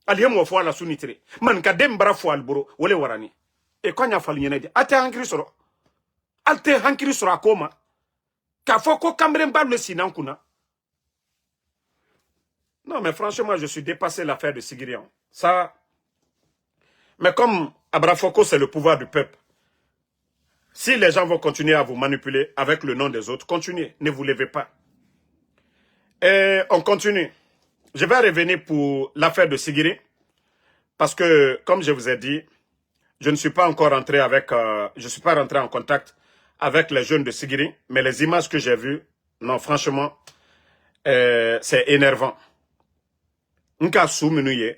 Speaker 1: Aliye mo fois la sunitre. Man ka dembra fois alburo, wole warani. E konya falu nyene di. Ate angri soro. Alte hankiri sur akoma. Kafoko kamremba le sinankuna. Non, mais franchement, je suis dépassé l'affaire de Sigirian. Ça. Mais comme Abrafoko, c'est le pouvoir du peuple. Si les gens vont continuer à vous manipuler avec le nom des autres, continuez. Ne vous levez pas. Et on continue. Je vais revenir pour l'affaire de Sigiri. Parce que, comme je vous ai dit, je ne suis pas encore rentré avec... je ne suis pas rentré en contact avec les jeunes de Sigiri. Mais les images que j'ai vues, non, franchement, c'est énervant. Nka soumenuye.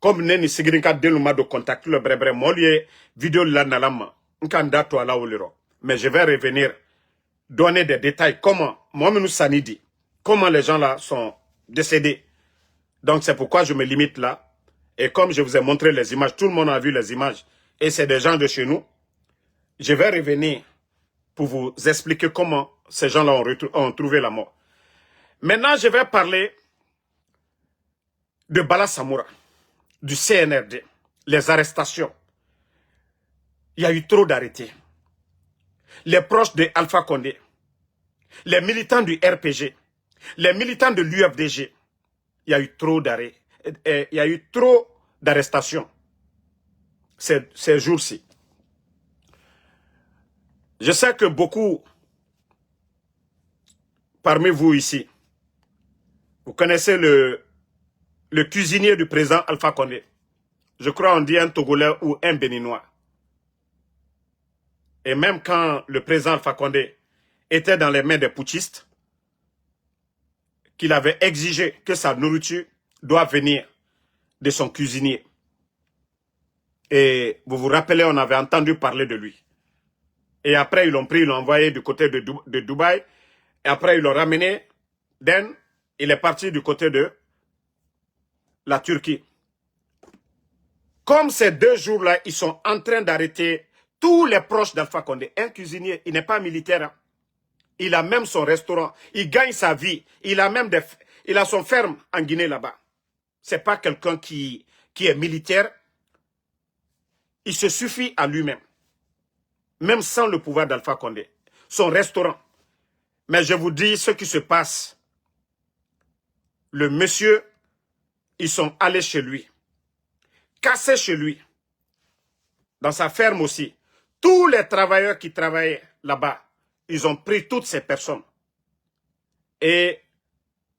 Speaker 1: Comme neni Sigiri nka deluma de contact le brebre molie vidéo la nalama. Nka ndato ala oliro. Mais je vais revenir donner des détails. Comment, moi nous sanidi. Comment les gens là sont décédés. Donc c'est pourquoi je me limite là. Et comme je vous ai montré les images, tout le monde a vu les images. Et c'est des gens de chez nous. Je vais revenir pour vous expliquer comment ces gens-là ont trouvé la mort. Maintenant, je vais parler de Bala Samoura, du CNRD, les arrestations. Il y a eu trop d'arrêtés. Les proches de Alpha Condé, les militants du RPG, les militants de l'UFDG. Il y a eu trop d'arrêts. Il y a eu trop d'arrestations ces jours-ci. Je sais que beaucoup parmi vous ici, vous connaissez le cuisinier du président Alpha Condé. Je crois on dit un Togolais ou un Béninois. Et même quand le président Alpha Condé était dans les mains des putschistes, qu'il avait exigé que sa nourriture doit venir de son cuisinier. Et vous vous rappelez, on avait entendu parler de lui. Et après, ils l'ont pris, ils l'ont envoyé du côté de Dubaï. Et après, ils l'ont ramené. Then, il est parti du côté de la Turquie. Comme ces 2 jours-là, ils sont en train d'arrêter tous les proches d'Alpha Condé. Un cuisinier, il n'est pas militaire. Hein. Il a même son restaurant. Il gagne sa vie. Il a même il a son ferme en Guinée là-bas. C'est pas quelqu'un qui est militaire. Il se suffit à lui-même. Même sans le pouvoir d'Alpha Condé. Son restaurant. Mais je vous dis ce qui se passe. Le monsieur, ils sont allés chez lui. Cassés chez lui. Dans sa ferme aussi. Tous les travailleurs qui travaillaient là-bas, ils ont pris toutes ces personnes. Et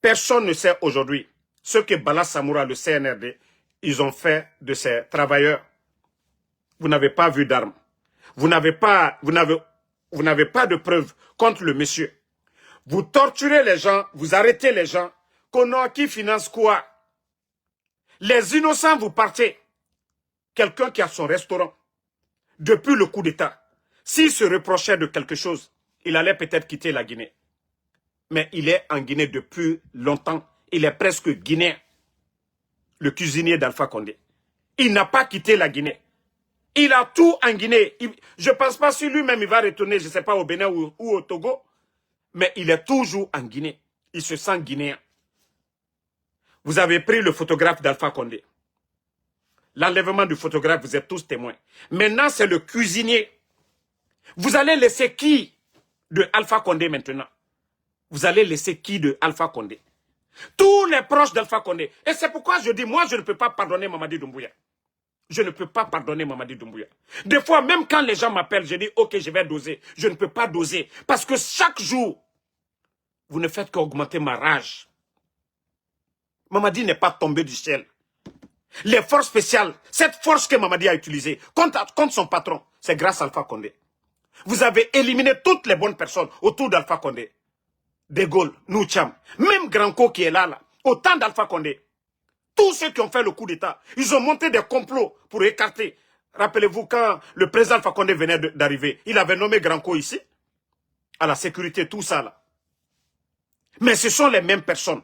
Speaker 1: personne ne sait aujourd'hui ce que Bala Samoura, le CNRD, ils ont fait de ces travailleurs. Vous n'avez pas vu d'armes. Vous n'avez pas de preuves contre le monsieur. Vous torturez les gens, vous arrêtez les gens. Qui finance quoi? Les innocents, vous partez. Quelqu'un qui a son restaurant, depuis le coup d'État, s'il se reprochait de quelque chose, il allait peut-être quitter la Guinée. Mais il est en Guinée depuis longtemps. Il est presque guinéen. Le cuisinier d'Alpha Condé. Il n'a pas quitté la Guinée. Il a tout en Guinée. Je ne pense pas si lui-même il va retourner, je ne sais pas, au Bénin ou au Togo. Mais il est toujours en Guinée. Il se sent guinéen. Vous avez pris le photographe d'Alpha Condé. L'enlèvement du photographe, vous êtes tous témoins. Maintenant, c'est le cuisinier. Vous allez laisser qui de Alpha Condé maintenant? Vous allez laisser qui de Alpha Condé? Tous les proches d'Alpha Condé. Et c'est pourquoi je dis, moi, je ne peux pas pardonner Mamadi Doumbouya. Je ne peux pas pardonner Mamadi Doumbouya. Des fois, même quand les gens m'appellent, je dis, ok, je vais doser. Je ne peux pas doser. Parce que chaque jour, vous ne faites qu'augmenter ma rage. Mamadi n'est pas tombé du ciel. Les forces spéciales, cette force que Mamadi a utilisée contre son patron, c'est grâce à Alpha Condé. Vous avez éliminé toutes les bonnes personnes autour d'Alpha Condé. De Gaulle, Noucham, même Granco qui est là, au temps d'Alpha Condé. Tous ceux qui ont fait le coup d'État, ils ont monté des complots pour écarter. Rappelez-vous quand le président Alpha Condé venait d'arriver, il avait nommé Granco ici, à la sécurité, tout ça là. Mais ce sont les mêmes personnes.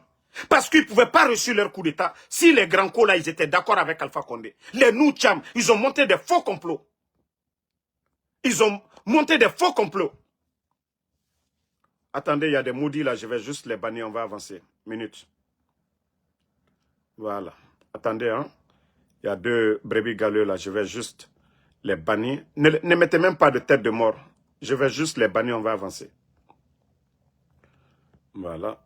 Speaker 1: Parce qu'ils ne pouvaient pas reçu leur coup d'État si les Granco là, ils étaient d'accord avec Alpha Condé. Les Noucham, ils ont monté des faux complots. Ils ont monté des faux complots. Attendez, il y a des maudits là, je vais juste les bannir, on va avancer. Minute. Voilà. Attendez, hein. Il y a 2 brebis galeux là, je vais juste les bannir. Ne mettez même pas de tête de mort. Je vais juste les bannir, on va avancer. Voilà.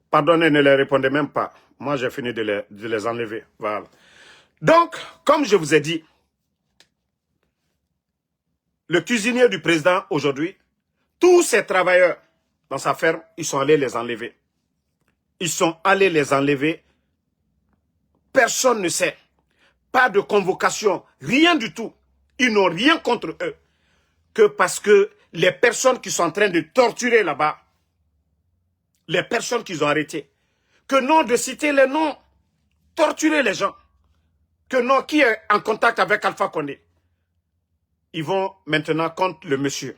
Speaker 1: Pardonnez, ne les répondez même pas. Moi, j'ai fini de les enlever. Voilà. Donc, comme je vous ai dit, le cuisinier du président aujourd'hui, tous ces travailleurs dans sa ferme, ils sont allés les enlever. Ils sont allés les enlever. Personne ne sait. Pas de convocation, rien du tout. Ils n'ont rien contre eux. Que parce que les personnes qui sont en train de torturer là-bas, les personnes qu'ils ont arrêtées, que non de citer les noms, torturer les gens, que non qui est en contact avec Alpha Condé, ils vont maintenant contre le monsieur.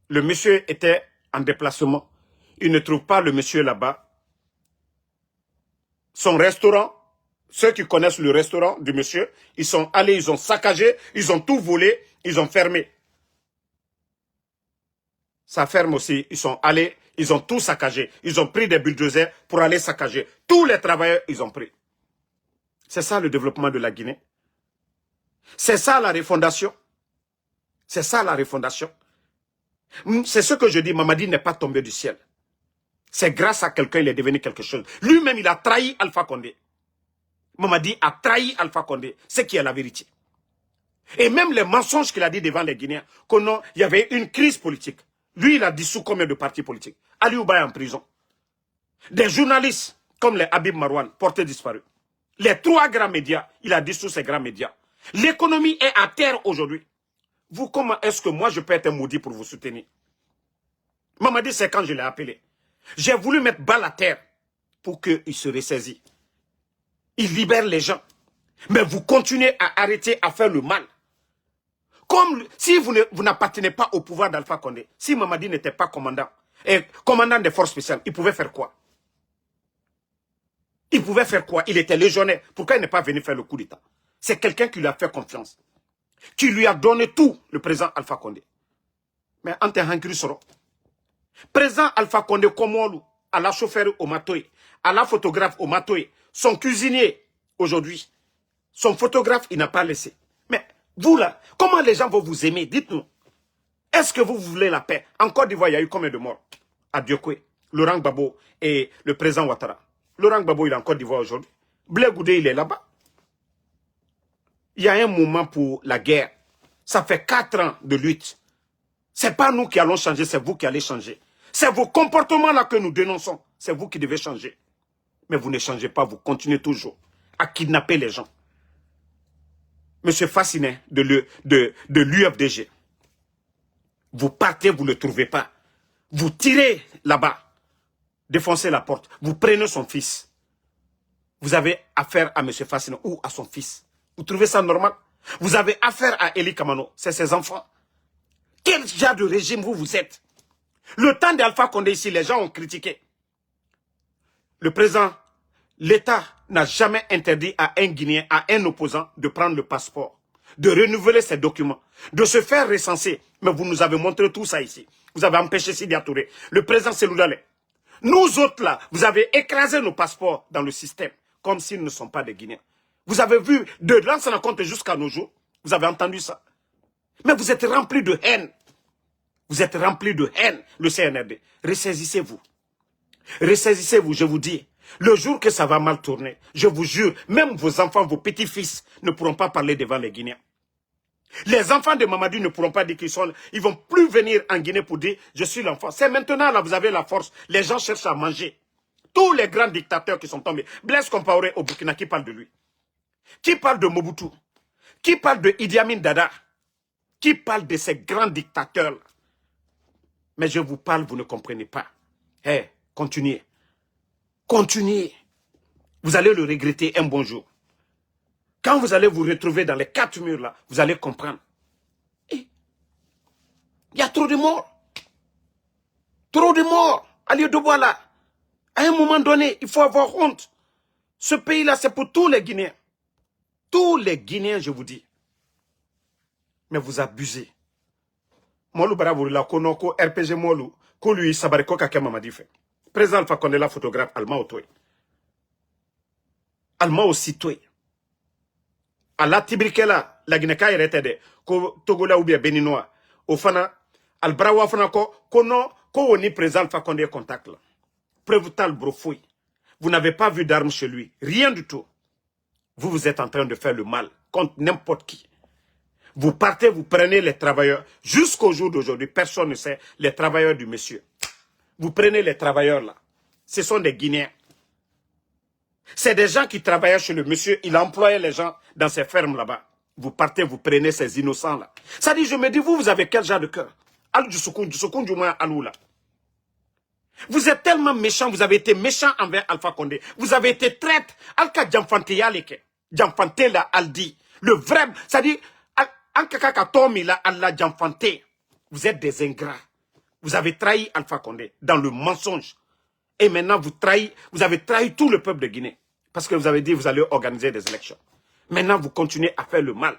Speaker 1: Le monsieur était en déplacement. Ils ne trouvent pas le monsieur là-bas. Son restaurant, ceux qui connaissent le restaurant du monsieur, ils sont allés, ils ont saccagé, ils ont tout volé, ils ont fermé. Sa ferme aussi, ils sont allés, ils ont tout saccagé. Ils ont pris des bulldozers pour aller saccager. Tous les travailleurs, ils ont pris. C'est ça le développement de la Guinée. C'est ça la refondation. C'est ça la refondation. C'est ce que je dis, Mamadi n'est pas tombé du ciel. C'est grâce à quelqu'un qu'il est devenu quelque chose. Lui-même, il a trahi Alpha Condé. Mamadi a trahi Alpha Condé, ce qui est la vérité. Et même les mensonges qu'il a dit devant les Guinéens, qu'il y avait une crise politique. Lui, il a dissous combien de partis politiques? Ali Ouba est en prison. Des journalistes, comme les Habib Marouane, portés disparus. Les 3 grands médias, il a dissous ces grands médias. L'économie est à terre aujourd'hui. Vous, comment est-ce que moi, je peux être maudit pour vous soutenir? Mamadi, c'est quand je l'ai appelé. J'ai voulu mettre balle à terre pour qu'il se ressaisit. Il libère les gens. Mais vous continuez à arrêter à faire le mal. Comme si vous n'appartenez pas au pouvoir d'Alpha Condé, si Mamadi n'était pas commandant, commandant des forces spéciales, il pouvait faire quoi? Il pouvait faire quoi? Il était légionnaire. Pourquoi il n'est pas venu faire le coup d'État? C'est quelqu'un qui lui a fait confiance, qui lui a donné tout, le président Alpha Condé. Mais Ante Hankri Soro, président Alpha Condé Komolu, à la chauffeur au Matoy, à la photographe au Matoy, son cuisinier aujourd'hui, son photographe, il n'a pas laissé. Mais vous là, comment les gens vont vous aimer? Dites-nous. Est-ce que vous voulez la paix? En Côte d'Ivoire, il y a eu combien de morts? À Diokwe, Laurent Gbagbo et le président Ouattara. Laurent Gbagbo, il est en Côte d'Ivoire aujourd'hui. Blé Goudé, il est là-bas. Il y a un moment pour la guerre. Ça fait 4 ans de lutte. Ce n'est pas nous qui allons changer, c'est vous qui allez changer. C'est vos comportements-là que nous dénonçons. C'est vous qui devez changer. Mais vous ne changez pas, vous continuez toujours à kidnapper les gens. Monsieur Fascinet de l'UFDG, vous partez, vous ne le trouvez pas. Vous tirez là-bas, défoncez la porte, vous prenez son fils. Vous avez affaire à monsieur Fascinet ou à son fils. Vous trouvez ça normal? Vous avez affaire à Eli Kamano, c'est ses enfants. Quel genre de régime vous êtes? Le temps d'Alpha Condé ici, les gens ont critiqué. Le président, l'État n'a jamais interdit à un Guinéen, à un opposant, de prendre le passeport, de renouveler ses documents, de se faire recenser. Mais vous nous avez montré tout ça ici. Vous avez empêché Sidi Touré, le président Seloudalé. Nous autres là, vous avez écrasé nos passeports dans le système, comme s'ils ne sont pas des Guinéens. Vous avez vu, de l'ancien compte jusqu'à nos jours, vous avez entendu ça. Mais vous êtes remplis de haine. Vous êtes remplis de haine, le CNRD. Ressaisissez-vous. Ressaisissez-vous, je vous dis. Le jour que ça va mal tourner, je vous jure, même vos enfants, vos petits-fils ne pourront pas parler devant les Guinéens. Les enfants de Mamadi ne pourront pas dire qu'ils sont... Ils vont plus venir en Guinée pour dire « je suis l'enfant ». C'est maintenant, là, vous avez la force. Les gens cherchent à manger. Tous les grands dictateurs qui sont tombés. Blaise Compaoré au Burkina, qui parle de lui? Qui parle de Mobutu? Qui parle de Idi Amin Dada? Qui parle de ces grands dictateurs-là? Mais je vous parle, vous ne comprenez pas. Eh, continuez. Continuez. Vous allez le regretter un bon jour. Quand vous allez vous retrouver dans les 4 murs là, vous allez comprendre. Il y a trop de morts. Trop de morts. Allez de voir là. À un moment donné, il faut avoir honte. Ce pays-là, c'est pour tous les Guinéens. Tous les Guinéens, je vous dis. Mais vous abusez. Molu Barabourila, Konoko, RPG Molu, ko lui Sabariko Kake Mamadi fait. Président Alpha Condé, la photographe, Alma Otoy. Alma aussi Toy. À la Tibrikela, la Guinée-Ka était de Togola ou bien Béninois, au fana albrawa fana ko non ko woni président Alpha Condé contact là preuve tal brofoui. Vous n'avez pas vu d'armes chez lui, rien du tout. Vous êtes en train de faire le mal contre n'importe qui. Vous partez, vous prenez les travailleurs. Jusqu'au jour d'aujourd'hui, personne ne sait les travailleurs du monsieur. Vous prenez les travailleurs là. Ce sont des Guinéens. C'est des gens qui travaillaient chez le monsieur. Il employait les gens dans ces fermes là-bas. Vous partez, vous prenez ces innocents là. Ça dit, je me dis, vous avez quel genre de cœur? Vous êtes tellement méchant, vous avez été méchant envers Alpha Condé. Vous avez été traître. Alka Djamfanté Djamfanté là, Aldi. Le vrai, ça dit, Ankaka Tomi là, Allah Djamfanté. Vous êtes des ingrats. Vous avez trahi Alpha Condé dans le mensonge. Et maintenant, vous avez trahi tout le peuple de Guinée. Parce que vous avez dit que vous allez organiser des élections. Maintenant, vous continuez à faire le mal.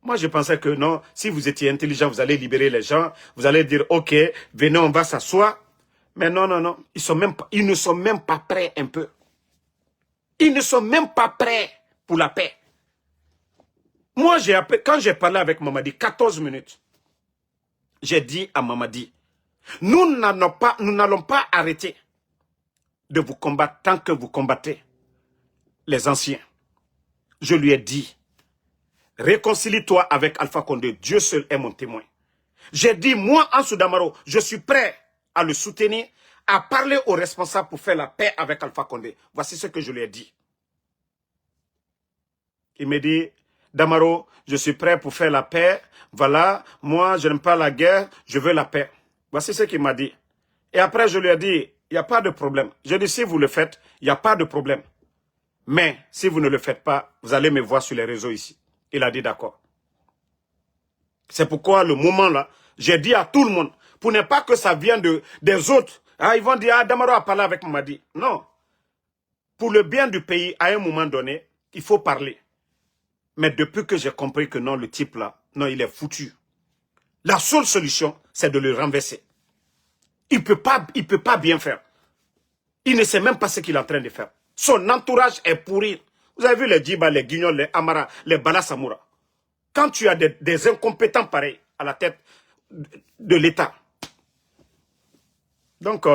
Speaker 1: Moi, je pensais que non, si vous étiez intelligent, vous allez libérer les gens. Vous allez dire, ok, venez, on va s'asseoir. Mais non, non, non. Ils ne sont même pas prêts un peu. Ils ne sont même pas prêts pour la paix. Moi, quand j'ai parlé avec Mamadi, 14 minutes, j'ai dit à Mamadi, nous n'allons pas arrêter de vous combattre tant que vous combattez les anciens. Je lui ai dit, réconcilie-toi avec Alpha Condé, Dieu seul est mon témoin. J'ai dit, moi, Ansou Damaro, je suis prêt à le soutenir, à parler aux responsables pour faire la paix avec Alpha Condé. Voici ce que je lui ai dit. Il me dit, Damaro, je suis prêt pour faire la paix. Voilà, moi, je n'aime pas la guerre, je veux la paix. Voici ce qu'il m'a dit. Et après, je lui ai dit, il n'y a pas de problème. Je dis, si vous le faites, il n'y a pas de problème. Mais, si vous ne le faites pas, vous allez me voir sur les réseaux ici. Il a dit d'accord. C'est pourquoi, le moment là, j'ai dit à tout le monde, pour ne pas que ça vienne des autres. Ah, ils vont dire, ah, Damaro a parlé avec Mamadi. Non. Pour le bien du pays, à un moment donné, il faut parler. Mais depuis que j'ai compris que non, le type là, non, il est foutu. La seule solution, c'est de le renverser. Il peut pas bien faire. Il ne sait même pas ce qu'il est en train de faire. Son entourage est pourri. Vous avez vu les Djiba, les Guignols, les Amara, les Bala Samoura. Quand tu as des incompétents pareils à la tête de l'État. Donc,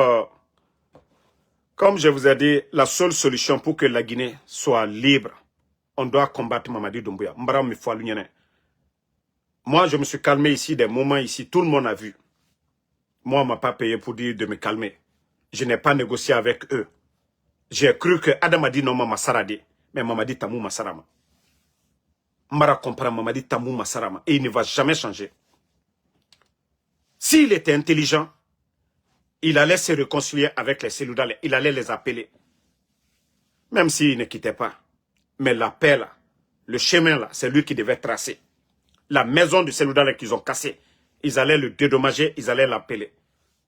Speaker 1: comme je vous ai dit, la seule solution pour que la Guinée soit libre, on doit combattre Mamadi Doumbouya. Moi, je me suis calmé ici, des moments ici, tout le monde a vu. Moi, on ne m'a pas payé pour dire de me calmer. Je n'ai pas négocié avec eux. J'ai cru que Adam a dit non, Mama Sarade, mais Mama dit Tamou Masarama. Mara comprend Mama dit Tamou Masarama et il ne va jamais changer. S'il était intelligent, il allait se réconcilier avec les Séloudales, il allait les appeler. Même s'il ne quittait pas. Mais la paix là, le chemin là, c'est lui qui devait tracer. La maison du Séloudale qu'ils ont cassée, ils allaient le dédommager, ils allaient l'appeler.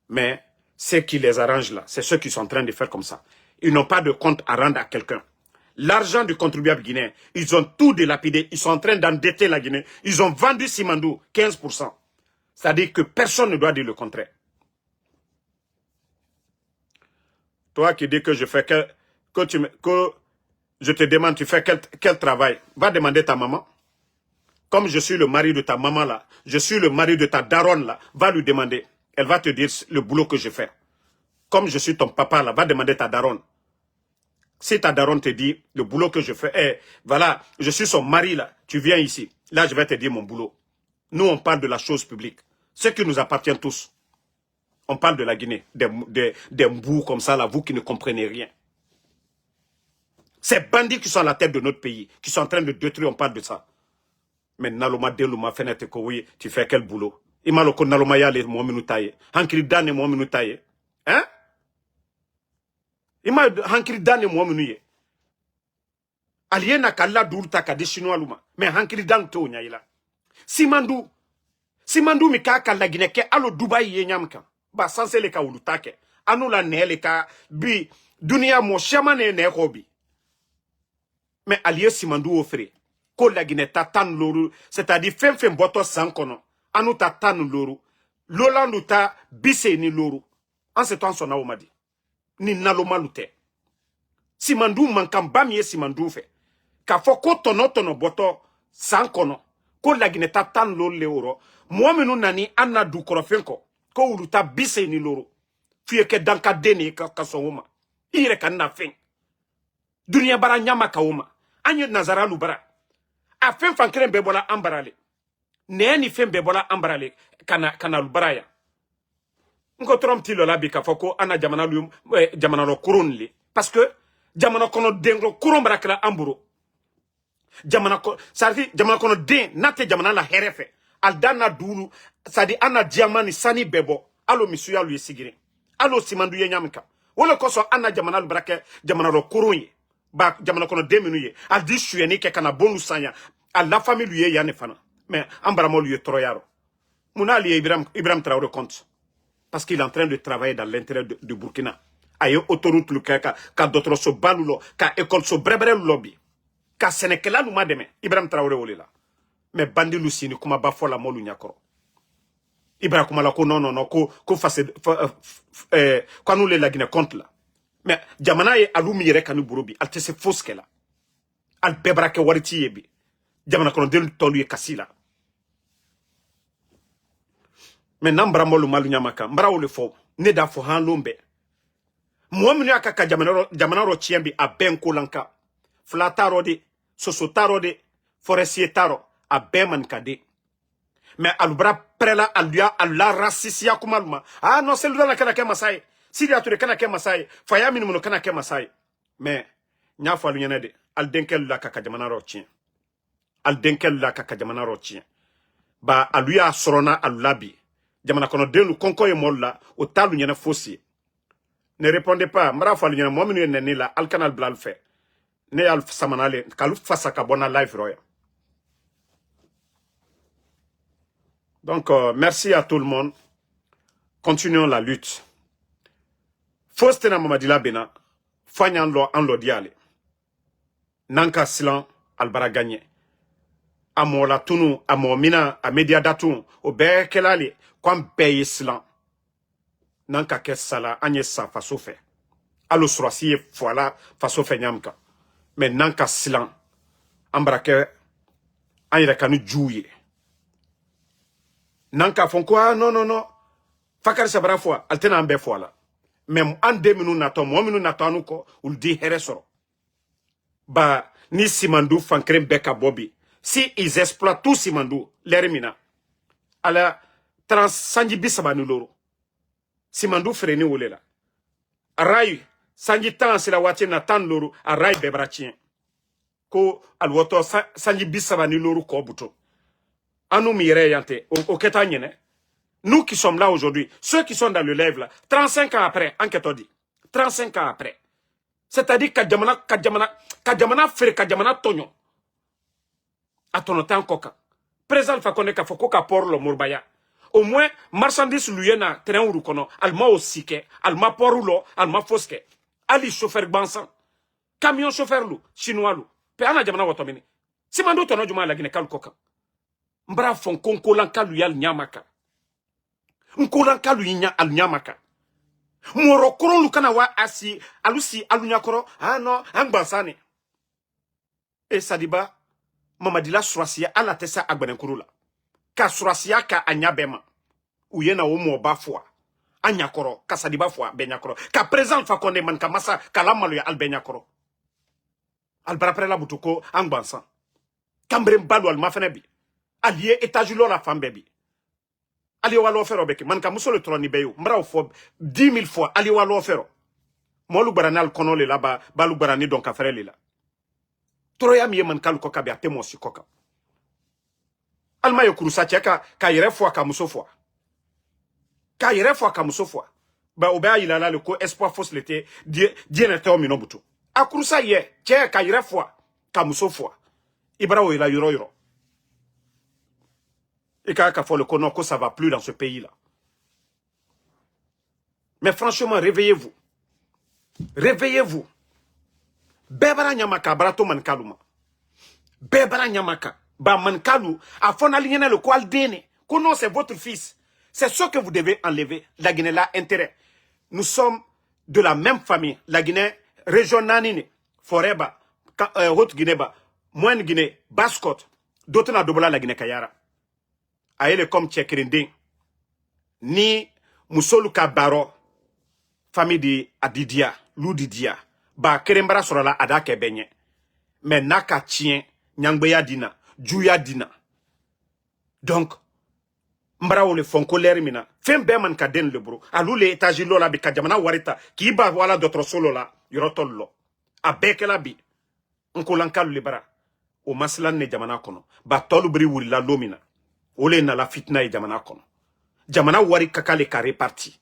Speaker 1: Mais ce qui les arrange là, c'est ceux qui sont en train de faire comme ça. Ils n'ont pas de compte à rendre à quelqu'un. L'argent du contribuable guinéen, ils ont tout dilapidé. Ils sont en train d'endetter la Guinée. Ils ont vendu Simandou 15%. C'est-à-dire que personne ne doit dire le contraire. Toi qui dis que je fais que je te demande, tu fais quel travail? Va demander ta maman. Comme je suis le mari de ta maman là, je suis le mari de ta daronne là, va lui demander. Elle va te dire le boulot que je fais. Comme je suis ton papa là, va demander ta daronne. Si ta daronne te dit le boulot que je fais, voilà, je suis son mari là, tu viens ici. Là, je vais te dire mon boulot. Nous, on parle de la chose publique. Ce qui nous appartient tous. On parle de la Guinée, des mbous comme ça là, vous qui ne comprenez rien. Ces bandits qui sont à la tête de notre pays, qui sont en train de détruire, on parle de ça. Mais Naloma Deluma Fenete Koui, tu fais quel boulot? Imaloko Naloma Yale Mominutaye. Hankiri Dane Mominutaye. Hein? Ima Hankiri Dane Mominuye. Aliena Kalla Durta Kade Chinois Luma. Mais Hankiri Dan To Nyaila. Simandou Mika Kalla Guineke, Alo Dubai Yenyamka. Ba Sanse Leka Ulutake. Anu la Neleka Bi. Dunia Mo Shamane Ne Hobi. Mais Alié Simandou offre. Ko la Guinée tatan loru, c'est-à-dire fin boto sankono, anu tatan loru, lolandu ta bise ni loru, en ce temps sona omadi, ni naloma lute. Simandou mankam bamye simandou fe, ka foko tono boto sankono, ko la Guinée tatan loru le oro, Moi, nous nani, anna du korofenko, ko uluta bise ni loro. Fiye ke danka deni ka sonoma. Ire ka na fin. Dunia bara nyama ka oma. Anye nazara lubara. A fin fankren bebola ambarale. Ne ni fin bebola ambarale. Kana lubara ya. Nko trom ti lola bi ka foko ana jamana lu jamana ro kuronle. Parce que jamana kono dengro kuron barakala amburo. Jamana kono den nate jamana la herefe. Aldana dulu sadi ana diamani sani bebo. Alo misuya lu yesigire. Alo simandu ye nyamka. Wole koso ana jamana lu barake jamana ro kuronye. Ba jamana kono den minu ye. Al di shuyeni ke kana bonu sanya. Al la famille lu ye yane fana. Mais ambaramo lu ye troyaro. Muna li Ibrahim Traoré compte. Parce qu'il est en train de travailler dans l'intérêt du Burkina. Aye autoroute lu ka d'autres so balulo, ka école so brebre lobby. Ka Sénégal lu mademe. Ibrahim Traoré olela. Mais bandi lu sini kuma ba fola molu nyakoro. Ibrahim kuma la ko non ko face quand nous les la Guinée compte là. Mais jamana ye alumi yere kanu burubi al tese foske la. Al bebra ke wariti yebi. Jamana kono del tolu ye kasila. Mais nambra molu malu nyamaka mbra ole fo ne da fo han lombe. Mo minu aka ka jamana ro chiembi a ben kolanka. Flataro de sosotaro de forestier taro a ben man kade. Mais alubra prela aluya alla rasisia kumaluma. Ah non c'est le kana ke masai. Si dia ture kana ke masai, faya minimum kana ke masai. Mais nya fo alunya de al denkel la ka jamana ro chien. Al denkel la ka jamana ro chien. Ba aluya sorona alulabi. Jamana kono denu konko ye molla o talu nyana fossi. Ne répondez pas, mara fa nyana mo minu ne la al canal blal fait. Ne al samanale kalu fasa ka bona live roya. Donc merci à tout le monde. Continuons la lutte. Fostena mamadila bena fanyan lo an lo diale. Nanka silan albara gagné. Amo la tunu amo mina a media datun o be kelali kwam be silan. Nanka ke sala anye sa faso fe. Alo surasi foala faso fe nyamka. Mais nanka silan ambrake anye kanu juye. Nanka fon quoi non. Fakar sabra fois altena ambe foala. Même en 2 minutes nato mo minutes nato anuko ul di heresoro. Ba ni Simandou fankrem beka bobi. Si ils exploitent tout Simandou, l'ermina. Ala sanji bisaba ni loro. Simandou freni wolela. Arai sanji tan sila wati na tan loro arai bebrachien. Ko alwoto sanji bisaba ni loro ko buto. Anu mire yante o ketanyene. Nous qui sommes là aujourd'hui, ceux qui sont dans le live là, 35 ans après, enquête dit. 35 ans après. C'est-à-dire Kadjamana frère Kadjamana Tonyo. A ton temps coca. Présent Fakone ka fokoka por lo murbaya. Au moins, marchandise luyena terrain urukono, alma osike, alma porulo, alma foske. Ali chauffeur bansan. Camion chauffeur lu, chinois lu. Pe ana jamana watomini. Si mando tono juma la Guinée kal coca. Mbra fon konkolanka luyal nyamaka. Nkolanka luyinya al nyamaka. Moro koro lukana wa asi alusi alunyakoro ah non angbansane. E sadiba mamadila surasiya ala tesa agbanenkurula. Ka surasiya ka anyabema. Uyena omo bafwa. Anyakoro ka sadiba fwa benyakoro. Ka présent Fakonde man ka masa kalamalu ya albenyakoro. Albarapre la butuko angbansan. Kambrem balu al mafenebi. Allié étajulo la femme baby. Ali walo fero beke man ka muso le troni beyo mbra o fo 10 000 fois ali walo fero molu baranal kono le laba balu barani donc afere le la toroya mi man kalu koka be atemo si koka alma yo kurusa cheka ka yere fois ka muso fois ka yere fois ka muso fois ba oba ilala le ko espoir fausse l'été dieneto mi no butu akurusa ye che ka yere fois ka muso fois ibra o ila yoro et quand le Konoko, ça va plus dans ce pays-là. Mais franchement, réveillez-vous. Réveillez-vous. Bebara nyamaka, brato mankaluma. Bebara nyamaka, ba mankalu, a fon aligné le koal dene. Kono, c'est votre fils. C'est ce que vous devez enlever. La Guinée là, intérêt. Nous sommes de la même famille. La Guinée, région Nanine, Foreba, Haute Guinée, Moyenne Guinée, Basse-Côte. D'autres n'a doublé la Guinée Kayara. ayele comme Tchekrindin, ni Musolu Kabaro, famille de Adidia, Loudidia, ba Kerembara Sorala Adake Benye, mais Naka Tien, Nyangbeya Dina, Djouya Dina. Donc, Mbara ou le fonko l'erimina, fem man ka den le bro, alou le etaji lola bi kadjamana warita, ki iba wala d'autres solo la, yorotol lo. A beke la bi, nko lankalu le bara, o maslan ne jamana kono, ba tolu bri wuri la lomina, ole na la fitna e jamana kono. Jamana wari kakale kare parti.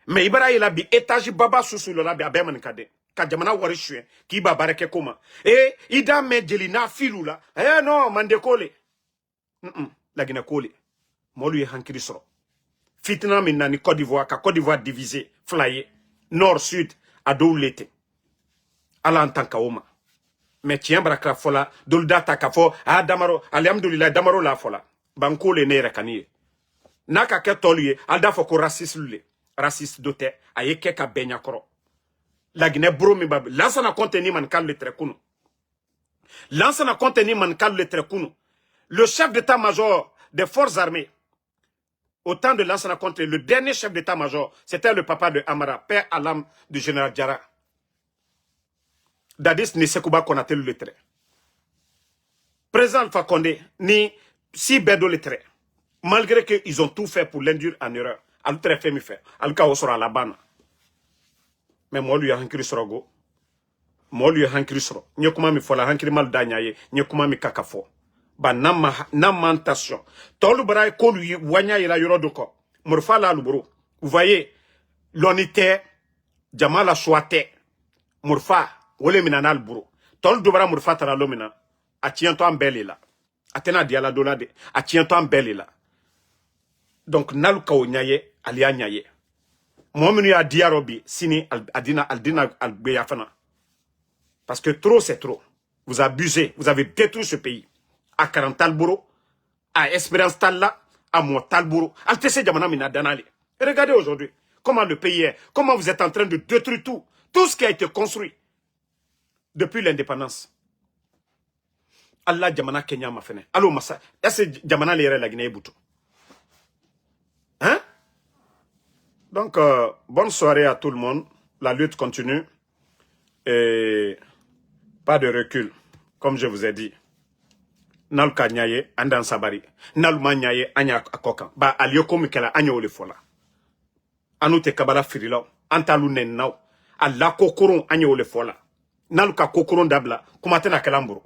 Speaker 1: Mais ibara ila bi etaji baba susu lola bi abe man ka den, ka jamana wari shuen, ki iba bareke koma. Ida me jelina filu la, non, mandekole. La gina kole. Molu ye hankiri soro. Fitna minna ni Côte d'Ivoire, ka Côte d'Ivoire divisé, flyé, nord, sud, a dou l'été. Ala en tant qu'aoma. Mais tiens brakra fola, dolda takafo, damaro, alhamdoulilah, damaro la fola. Banko le ne rekaniye. Naka ke toluye, alda foko raciste lule. Raciste dote, aye keka benya koro. La Guinée bromi bab, lansa na contenu man kal le trekuno. Lansa na contenu man kal le trekuno. Le chef d'état-major des forces armées, au temps de Lansana Conté, le dernier chef d'état-major, c'était le papa de Amara, père à l'âme du général Diarra. Dadis Nisekouba Konaté le trait. Président Alpha Condé, ni si Bedo le trait. Malgré qu'ils ont tout fait pour l'induire en erreur. Al très fait mi fait. Al ka osora la bana. Mais moi lui a hankiri sorogo. Moi lui a hankiri soro. Nye kuma mi fola hankiri mal danyaye. Nye kuma mi kakafo. Ba namentation. Tolu baraye kolu wanya ila yorodoko. Murfa la lubro. Vous voyez, l'onité, Jamala Chouate, Murfa, wole minana lubro. Tolu dubara Murfa tara lomina. Atiento ambele la. Atena diala dolade. Atiento ambele la. Donc, nalu kao nyaye, alia nyaye. Mwominu ya diarobi, sini aldina albeyafana. Parce que trop c'est trop. Vous abusez, vous avez détruit ce pays. À 40 Talbouro, à Espérance Talla, à Mo Talbouro, à Tessé Djamana Mina Danali. Et regardez aujourd'hui comment le pays est, comment vous êtes en train de détruire tout ce qui a été construit depuis l'indépendance. Allah Djamana Kenya m'a fait. Allô Massa, est-ce que Djamana l'ère la Guinée Boutou? Hein? Donc, bonne soirée à tout le monde. La lutte continue. Et pas de recul, comme je vous ai dit. Nal ka nyaye andan sabari nal ma nyaye anya akoka ba alioko mikela anya ole fola anute kabala firilo antalu nennaw alla kokoron anya ole fola nal ka kokoron dabla kumatena kalamburo.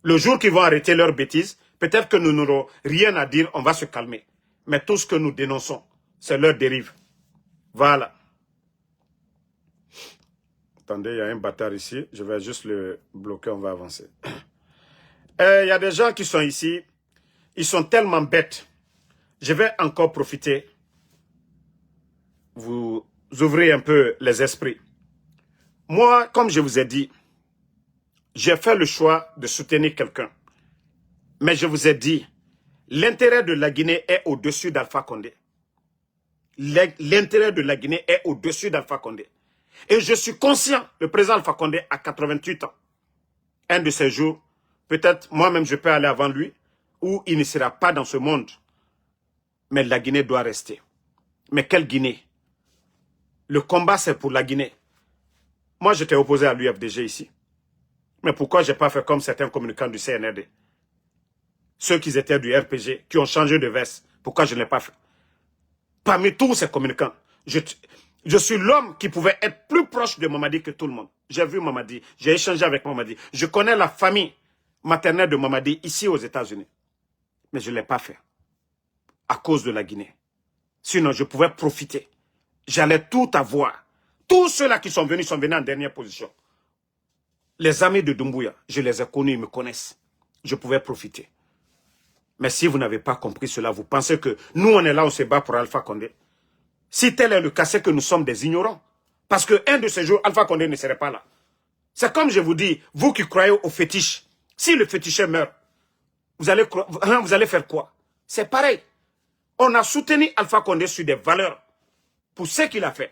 Speaker 1: Le jour qu'ils vont arrêter leurs bêtises, peut-être que nous n'aurons rien à dire, on va se calmer, mais tout ce que nous dénonçons c'est leur dérive. Voilà. Attendez, il y a un bâtard ici, je vais juste le bloquer, on va avancer. Il y a des gens qui sont ici, ils sont tellement bêtes. Je vais encore profiter. Vous ouvrez un peu les esprits. Moi, comme je vous ai dit, j'ai fait le choix de soutenir quelqu'un. Mais je vous ai dit, l'intérêt de la Guinée est au-dessus d'Alpha Condé. L'intérêt de la Guinée est au-dessus d'Alpha Condé. Et je suis conscient, le président Alpha Condé a 88 ans. Un de ces jours, peut-être moi-même je peux aller avant lui, ou il ne sera pas dans ce monde. Mais la Guinée doit rester. Mais quelle Guinée? Le combat c'est pour la Guinée. Moi j'étais opposé à l'UFDG ici. Mais pourquoi je n'ai pas fait comme certains communicants du CNRD? Ceux qui étaient du RPG, qui ont changé de veste. Pourquoi je ne l'ai pas fait? Parmi tous ces communicants, je suis l'homme qui pouvait être plus proche de Mamadi que tout le monde. J'ai vu Mamadi, j'ai échangé avec Mamadi. Je connais la famille maternelle de Mamadi ici aux États-Unis. Mais je ne l'ai pas fait. À cause de la Guinée. Sinon, je pouvais profiter. J'allais tout avoir. Tous ceux-là qui sont venus en dernière position. Les amis de Doumbouya, je les ai connus, ils me connaissent. Je pouvais profiter. Mais si vous n'avez pas compris cela, vous pensez que nous, on est là, on se bat pour Alpha Condé. Si tel est le cas, c'est que nous sommes des ignorants. Parce qu'un de ces jours, Alpha Condé ne serait pas là. C'est comme je vous dis, vous qui croyez au fétiche, si le féticheur meurt, vous allez faire quoi? C'est pareil. On a soutenu Alpha Condé sur des valeurs pour ce qu'il a fait.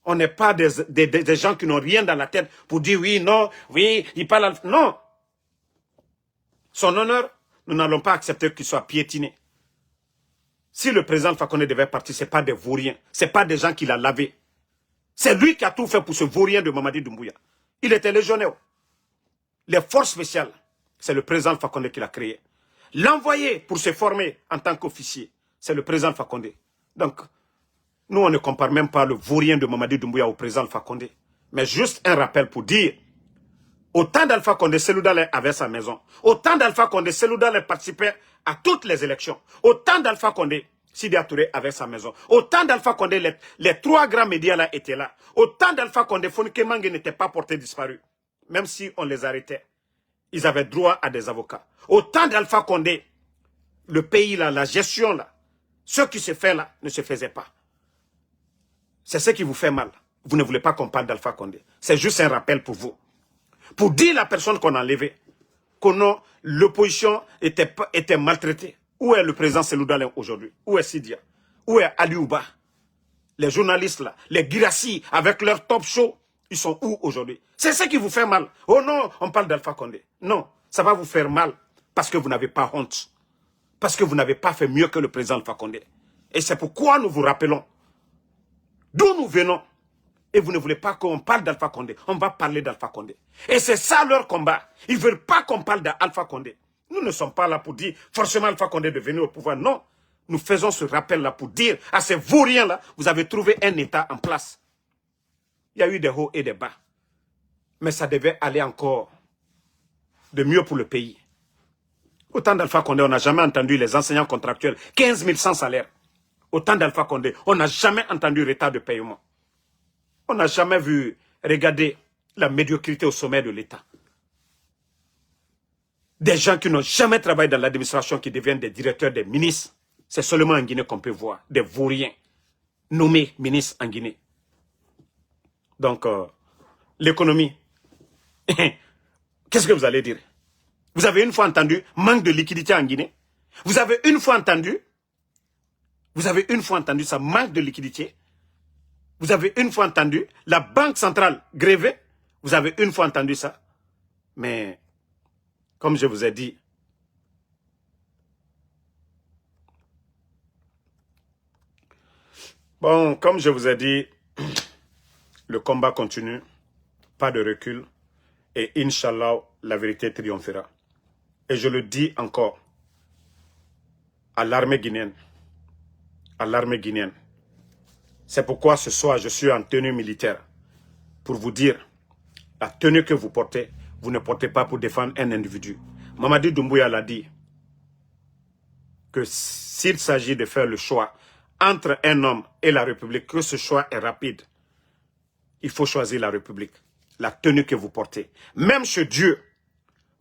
Speaker 1: On n'est pas des gens qui n'ont rien dans la tête pour dire oui, non, oui, il parle... Non. Son honneur Nous n'allons pas accepter qu'il soit piétiné. Si le président Alpha Condé devait partir, ce n'est pas des vauriens. Ce n'est pas des gens qui l'ont lavé. C'est lui qui a tout fait pour ce vaurien de Mamadi Doumbouya. Il était légionnaire. Les forces spéciales, c'est le président Alpha Condé qui l'a créé. L'envoyé pour se former en tant qu'officier, c'est le président Alpha Condé. Donc, nous, on ne compare même pas le vaurien de Mamadi Doumbouya au président Alpha Condé. Mais juste un rappel pour dire, au temps d'Alpha Condé, Selou Dalein avait sa maison. Au temps d'Alpha Condé, Selou Dalein participait à toutes les élections. Au temps d'Alpha Condé, Sidi Touré avait sa maison. Au temps d'Alpha Condé, les trois grands médias là étaient là. Au temps d'Alpha Condé, Fonike Mange n'était pas porté disparu. Même si on les arrêtait, ils avaient droit à des avocats. Au temps d'Alpha Condé, le pays là, la gestion là, ce qui se fait là, ne se faisait pas. C'est ce qui vous fait mal. Vous ne voulez pas qu'on parle d'Alpha Condé. C'est juste un rappel pour vous. Pour dire la personne qu'on a enlevée, que l'opposition était maltraitée. Où est le président Selou Dalein aujourd'hui? Où est Sidia? Où est Ali Ouba? Les journalistes là, les Girassi avec leur top show, ils sont où aujourd'hui? C'est ce qui vous fait mal. Oh non, on parle d'Alpha Condé. Non, ça va vous faire mal parce que vous n'avez pas honte. Parce que vous n'avez pas fait mieux que le président Alpha Condé. Et c'est pourquoi nous vous rappelons d'où nous venons. Et vous ne voulez pas qu'on parle d'Alpha Condé. On va parler d'Alpha Condé. Et c'est ça leur combat. Ils ne veulent pas qu'on parle d'Alpha Condé. Nous ne sommes pas là pour dire forcément Alpha Condé de venir au pouvoir. Non. Nous faisons ce rappel-là pour dire à ces vauriens-là, vous avez trouvé un État en place. Il y a eu des hauts et des bas. Mais ça devait aller encore de mieux pour le pays. Au temps d'Alpha Condé, on n'a jamais entendu les enseignants contractuels, 15 000 sans salaire. Au temps d'Alpha Condé, on n'a jamais entendu retard de paiement. On n'a jamais vu regarder la médiocrité au sommet de l'État. Des gens qui n'ont jamais travaillé dans l'administration qui deviennent des directeurs, des ministres. C'est seulement en Guinée qu'on peut voir des vauriens nommés ministres en Guinée. Donc, l'économie, qu'est-ce que vous allez dire? Vous avez une fois entendu manque de liquidité en Guinée? Vous avez une fois entendu ça, manque de liquidité? Vous avez une fois entendu la banque centrale grévée? Vous avez une fois entendu ça? Mais, comme je vous ai dit, le combat continue, pas de recul, et Inch'Allah, la vérité triomphera. Et je le dis encore à l'armée guinéenne, c'est pourquoi ce soir je suis en tenue militaire, pour vous dire, la tenue que vous portez, vous ne portez pas pour défendre un individu. Mamadi Doumbouya l'a dit, que s'il s'agit de faire le choix entre un homme et la République, que ce choix est rapide, il faut choisir la République, la tenue que vous portez. Même chez Dieu,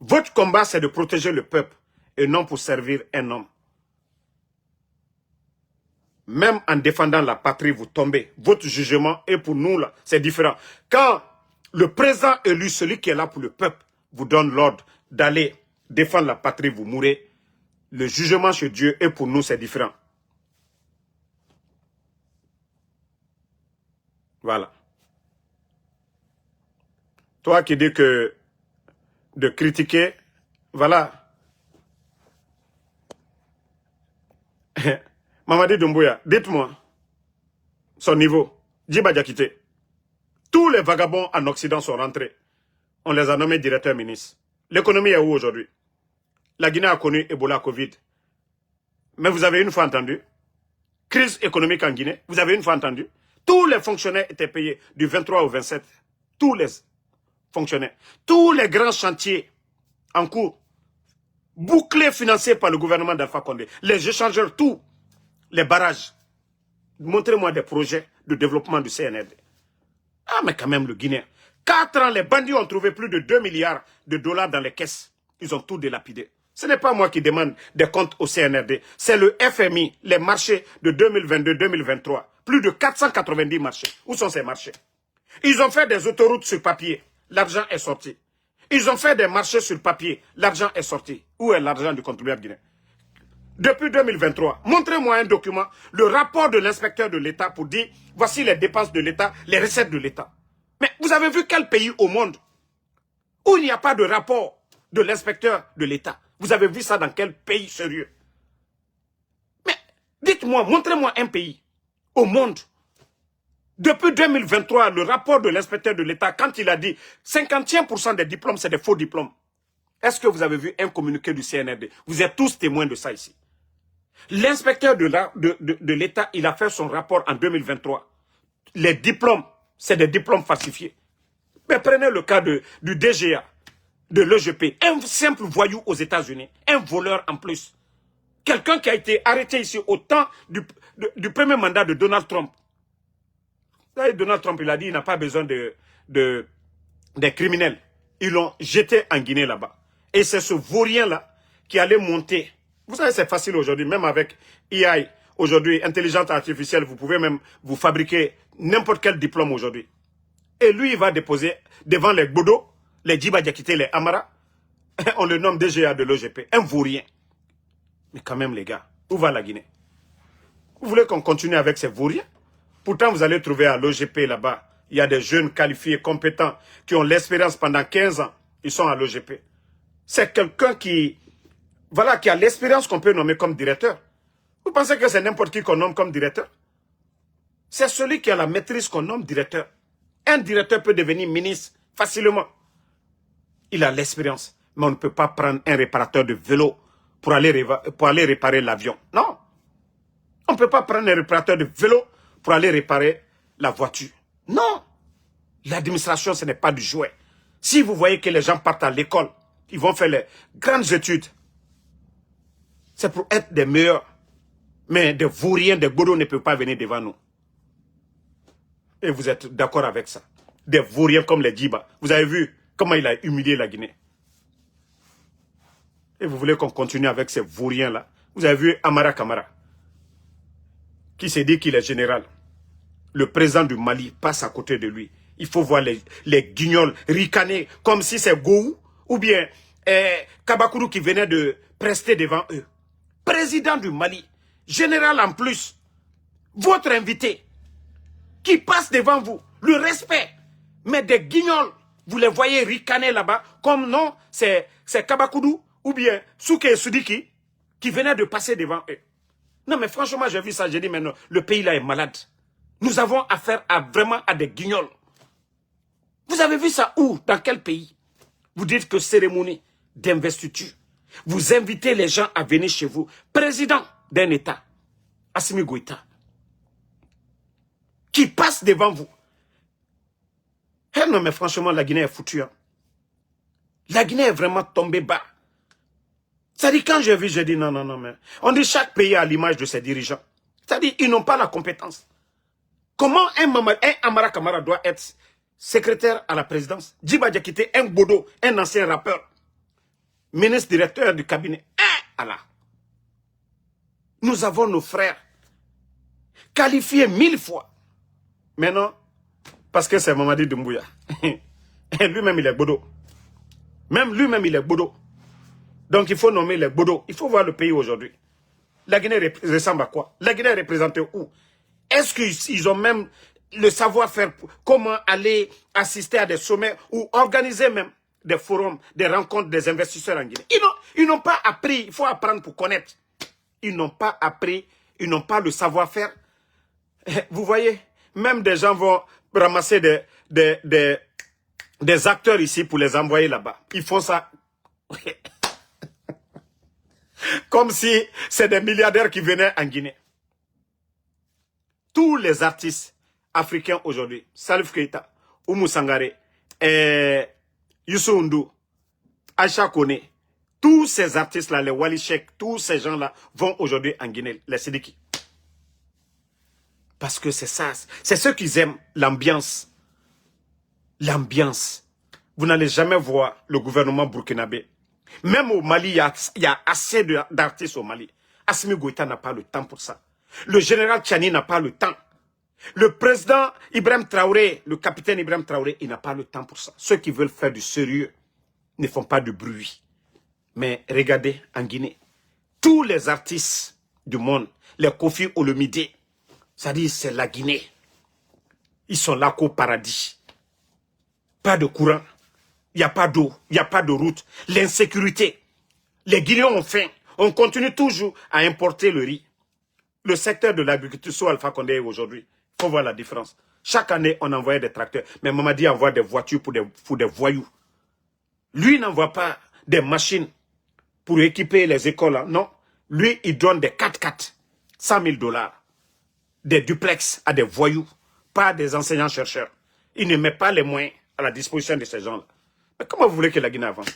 Speaker 1: votre combat c'est de protéger le peuple et non pour servir un homme. Même en défendant la patrie, vous tombez. Votre jugement est pour nous là, c'est différent. Quand le président élu, celui qui est là pour le peuple, vous donne l'ordre d'aller défendre la patrie, vous mourrez. Le jugement chez Dieu est pour nous, c'est différent. Voilà. Toi qui dis que de critiquer, voilà. Mamadi Doumbouya, dites-moi son niveau. Djiba Diakité. Tous les vagabonds en Occident sont rentrés. On les a nommés directeurs ministres. L'économie est où aujourd'hui? La Guinée a connu Ebola, Covid. Mais vous avez une fois entendu? Crise économique en Guinée. Vous avez une fois entendu? Tous les fonctionnaires étaient payés du 23 au 27. Tous les fonctionnaires. Tous les grands chantiers en cours. Bouclés, financés par le gouvernement d'Alpha Condé. Les échangeurs, tout. Les barrages. Montrez-moi des projets de développement du CNRD. Ah, mais quand même, le Guinéen. 4 ans, les bandits ont trouvé plus de 2 milliards de dollars dans les caisses. Ils ont tout dilapidé. Ce n'est pas moi qui demande des comptes au CNRD. C'est le FMI, les marchés de 2022-2023. Plus de 490 marchés. Où sont ces marchés? Ils ont fait des autoroutes sur papier. L'argent est sorti. Ils ont fait des marchés sur papier. L'argent est sorti. Où est l'argent du contribuable guinéen? Depuis 2023, montrez-moi un document, le rapport de l'inspecteur de l'État pour dire, voici les dépenses de l'État, les recettes de l'État. Mais vous avez vu quel pays au monde où il n'y a pas de rapport de l'inspecteur de l'État? Vous avez vu ça dans quel pays sérieux? Mais dites-moi, montrez-moi un pays au monde. Depuis 2023, le rapport de l'inspecteur de l'État, quand il a dit 51% des diplômes, c'est des faux diplômes. Est-ce que vous avez vu un communiqué du CNRD? Vous êtes tous témoins de ça ici. L'inspecteur de l'État, il a fait son rapport en 2023. Les diplômes, c'est des diplômes falsifiés. Mais prenez le cas du DGA, de l'EGP, un simple voyou aux États-Unis, un voleur en plus. Quelqu'un qui a été arrêté ici au temps du premier mandat de Donald Trump. Là, Donald Trump, il a dit qu'il n'a pas besoin des criminels. Ils l'ont jeté en Guinée là-bas. Et c'est ce vaurien-là qui allait monter. Vous savez, c'est facile aujourd'hui, même avec AI, aujourd'hui, intelligence artificielle, vous pouvez même vous fabriquer n'importe quel diplôme aujourd'hui. Et lui, il va déposer devant les Bodo, les Djiba Diakité, les Amara. On le nomme DGA de l'OGP, un vaurien. Mais quand même, les gars, où va la Guinée? Vous voulez qu'on continue avec ces vauriens? Pourtant, vous allez trouver à l'OGP là-bas, il y a des jeunes qualifiés, compétents, qui ont l'expérience pendant 15 ans. Ils sont à l'OGP. C'est quelqu'un qui, voilà, qui a l'expérience qu'on peut nommer comme directeur. Vous pensez que c'est n'importe qui qu'on nomme comme directeur? C'est celui qui a la maîtrise qu'on nomme directeur. Un directeur peut devenir ministre facilement. Il a l'expérience. Mais on ne peut pas prendre un réparateur de vélo pour aller réparer l'avion. Non. On ne peut pas prendre un réparateur de vélo pour aller réparer la voiture. Non. L'administration, ce n'est pas du jouet. Si vous voyez que les gens partent à l'école, ils vont faire les grandes études. C'est pour être des meilleurs. Mais des vauriens, des godos ne peuvent pas venir devant nous. Et vous êtes d'accord avec ça. Des vauriens comme les Djiba. Vous avez vu comment il a humilié la Guinée. Et vous voulez qu'on continue avec ces vauriens-là. Vous avez vu Amara Kamara, qui s'est dit qu'il est général. Le président du Mali passe à côté de lui. Il faut voir les guignols ricaner comme si c'est Gou ou bien Kabakourou qui venait de prester devant eux. Président du Mali, général en plus, votre invité, qui passe devant vous, le respect. Mais des guignols, vous les voyez ricaner là-bas, comme non, c'est Kabakourou ou bien Souké Soudiki qui venait de passer devant eux. Non mais franchement, j'ai vu ça, j'ai dit, mais non, le pays là est malade. Nous avons affaire vraiment à des guignols. Vous avez vu ça où? Dans quel pays? Vous dites que cérémonie d'investiture. Vous invitez les gens à venir chez vous. Président d'un État, Assimi Goïta, qui passe devant vous. Eh non, mais franchement, la Guinée est foutue. Hein. La Guinée est vraiment tombée bas. C'est-à-dire, quand j'ai vu, j'ai dit non, mais on dit chaque pays a l'image de ses dirigeants. C'est-à-dire, ils n'ont pas la compétence. Comment un Amara Kamara doit être secrétaire à la présidence? Djiba Diakité, un Bodo, un ancien rappeur, ministre directeur du cabinet. Allah. Nous avons nos frères qualifiés 1000 fois. Mais non, parce que c'est Mamadi Doumbouya. Lui-même, il est Bodo. Même lui-même, il est Bodo. Donc, il faut nommer les Bodo. Il faut voir le pays aujourd'hui. La Guinée ressemble à quoi? La Guinée est représentée où? Est-ce qu'ils ont même le savoir-faire comment aller assister à des sommets ou organiser même des forums, des rencontres des investisseurs en Guinée? Ils n'ont pas appris. Il faut apprendre pour connaître. Ils n'ont pas appris. Ils n'ont pas le savoir-faire. Vous voyez, même des gens vont ramasser des acteurs ici pour les envoyer là-bas. Ils font ça comme si c'est des milliardaires qui venaient en Guinée. Tous les artistes africains aujourd'hui, Salif Keita, Oumou Sangaré, Youssou N'Dour, Aïcha Kone, tous ces artistes-là, les Wally Sheikh, tous ces gens-là vont aujourd'hui en Guinée, les Sidiki. Parce que c'est ça, c'est ceux qui aiment l'ambiance. L'ambiance. Vous n'allez jamais voir le gouvernement burkinabé. Même au Mali, il y a assez d'artistes au Mali. Assimi Goïta n'a pas le temps pour ça. Le général Tchani n'a pas le temps. Le président Ibrahim Traoré, le capitaine Ibrahim Traoré, il n'a pas le temps pour ça. Ceux qui veulent faire du sérieux ne font pas de bruit. Mais regardez, en Guinée, tous les artistes du monde, les Kofi Olomide, c'est-à-dire c'est la Guinée. Ils sont là qu'au paradis. Pas de courant, il n'y a pas d'eau, il n'y a pas de route. L'insécurité. Les Guinéens ont faim. On continue toujours à importer le riz. Le secteur de l'agriculture sous Alpha Condé aujourd'hui, il faut voir la différence. Chaque année, on envoyait des tracteurs. Mais Mamadi envoie des voitures pour des voyous. Lui n'envoie pas des machines pour équiper les écoles. Hein. Non. Lui, il donne des 4x4, 100 000 $. Des duplex à des voyous, pas à des enseignants-chercheurs. Il ne met pas les moyens à la disposition de ces gens-là. Mais comment vous voulez que la Guinée avance?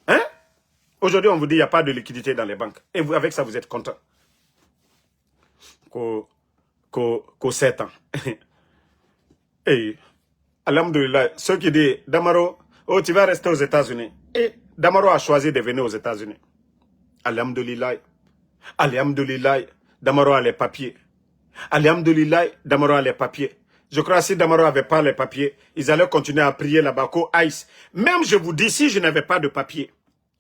Speaker 1: Hein? Aujourd'hui, on vous dit qu'il n'y a pas de liquidité dans les banques. Et vous, avec ça, vous êtes content. Qu'au 7 ans. Et, alhamdoulilah, ceux qui disent, Damaro, oh, tu vas rester aux États-Unis. Et Damaro a choisi de venir aux États-Unis. Alhamdoulilah. Alhamdoulilah. Damaro a les papiers. Alhamdoulilah, Damaro a les papiers. Je crois que si Damaro n'avait pas les papiers, ils allaient continuer à prier là-bas qu'au Aïs. Même je vous dis, si je n'avais pas de papiers,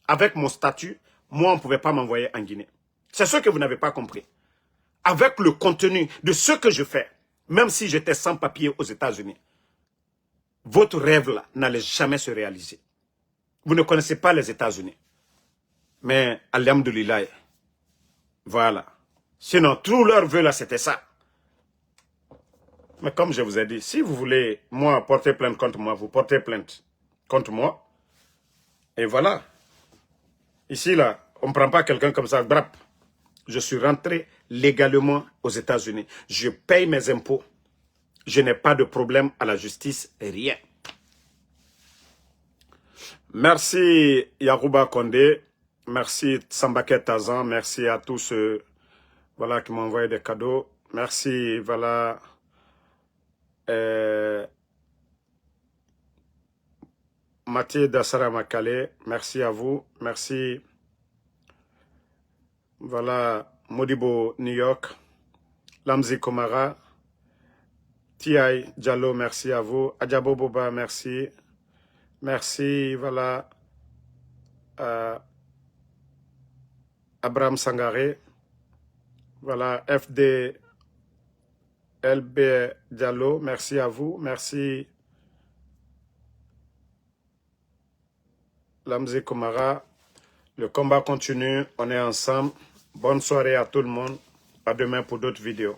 Speaker 1: avec mon statut, moi, on ne pouvait pas m'envoyer en Guinée. C'est ce que vous n'avez pas compris. Avec le contenu de ce que je fais, même si j'étais sans papier aux États-Unis, votre rêve là n'allait jamais se réaliser. Vous ne connaissez pas les États-Unis. Mais, alhamdoulilah, voilà. Sinon, tout leur vœu là, c'était ça. Mais comme je vous ai dit, si vous voulez, moi, porter plainte contre moi, vous portez plainte contre moi. Et voilà. Ici, là, on ne prend pas quelqu'un comme ça, brap. Je suis rentré légalement aux États-Unis. Je paye mes impôts. Je n'ai pas de problème à la justice, rien. Merci Yarouba Condé. Merci Sambaket Tazan. Merci à tous ceux voilà, qui m'ont envoyé des cadeaux. Merci, voilà. Mathieu Dassara Makale, merci à vous. Merci. Voilà, Modibo New York. Lamzi Komara. Tiaï Diallo, merci à vous. Adjabo Boba, merci. Merci, voilà. Abraham Sangaré. Voilà, FD LB Diallo, merci à vous. Merci. Lamzi Komara. Le combat continue, on est ensemble. Bonne soirée à tout le monde. À demain pour d'autres vidéos.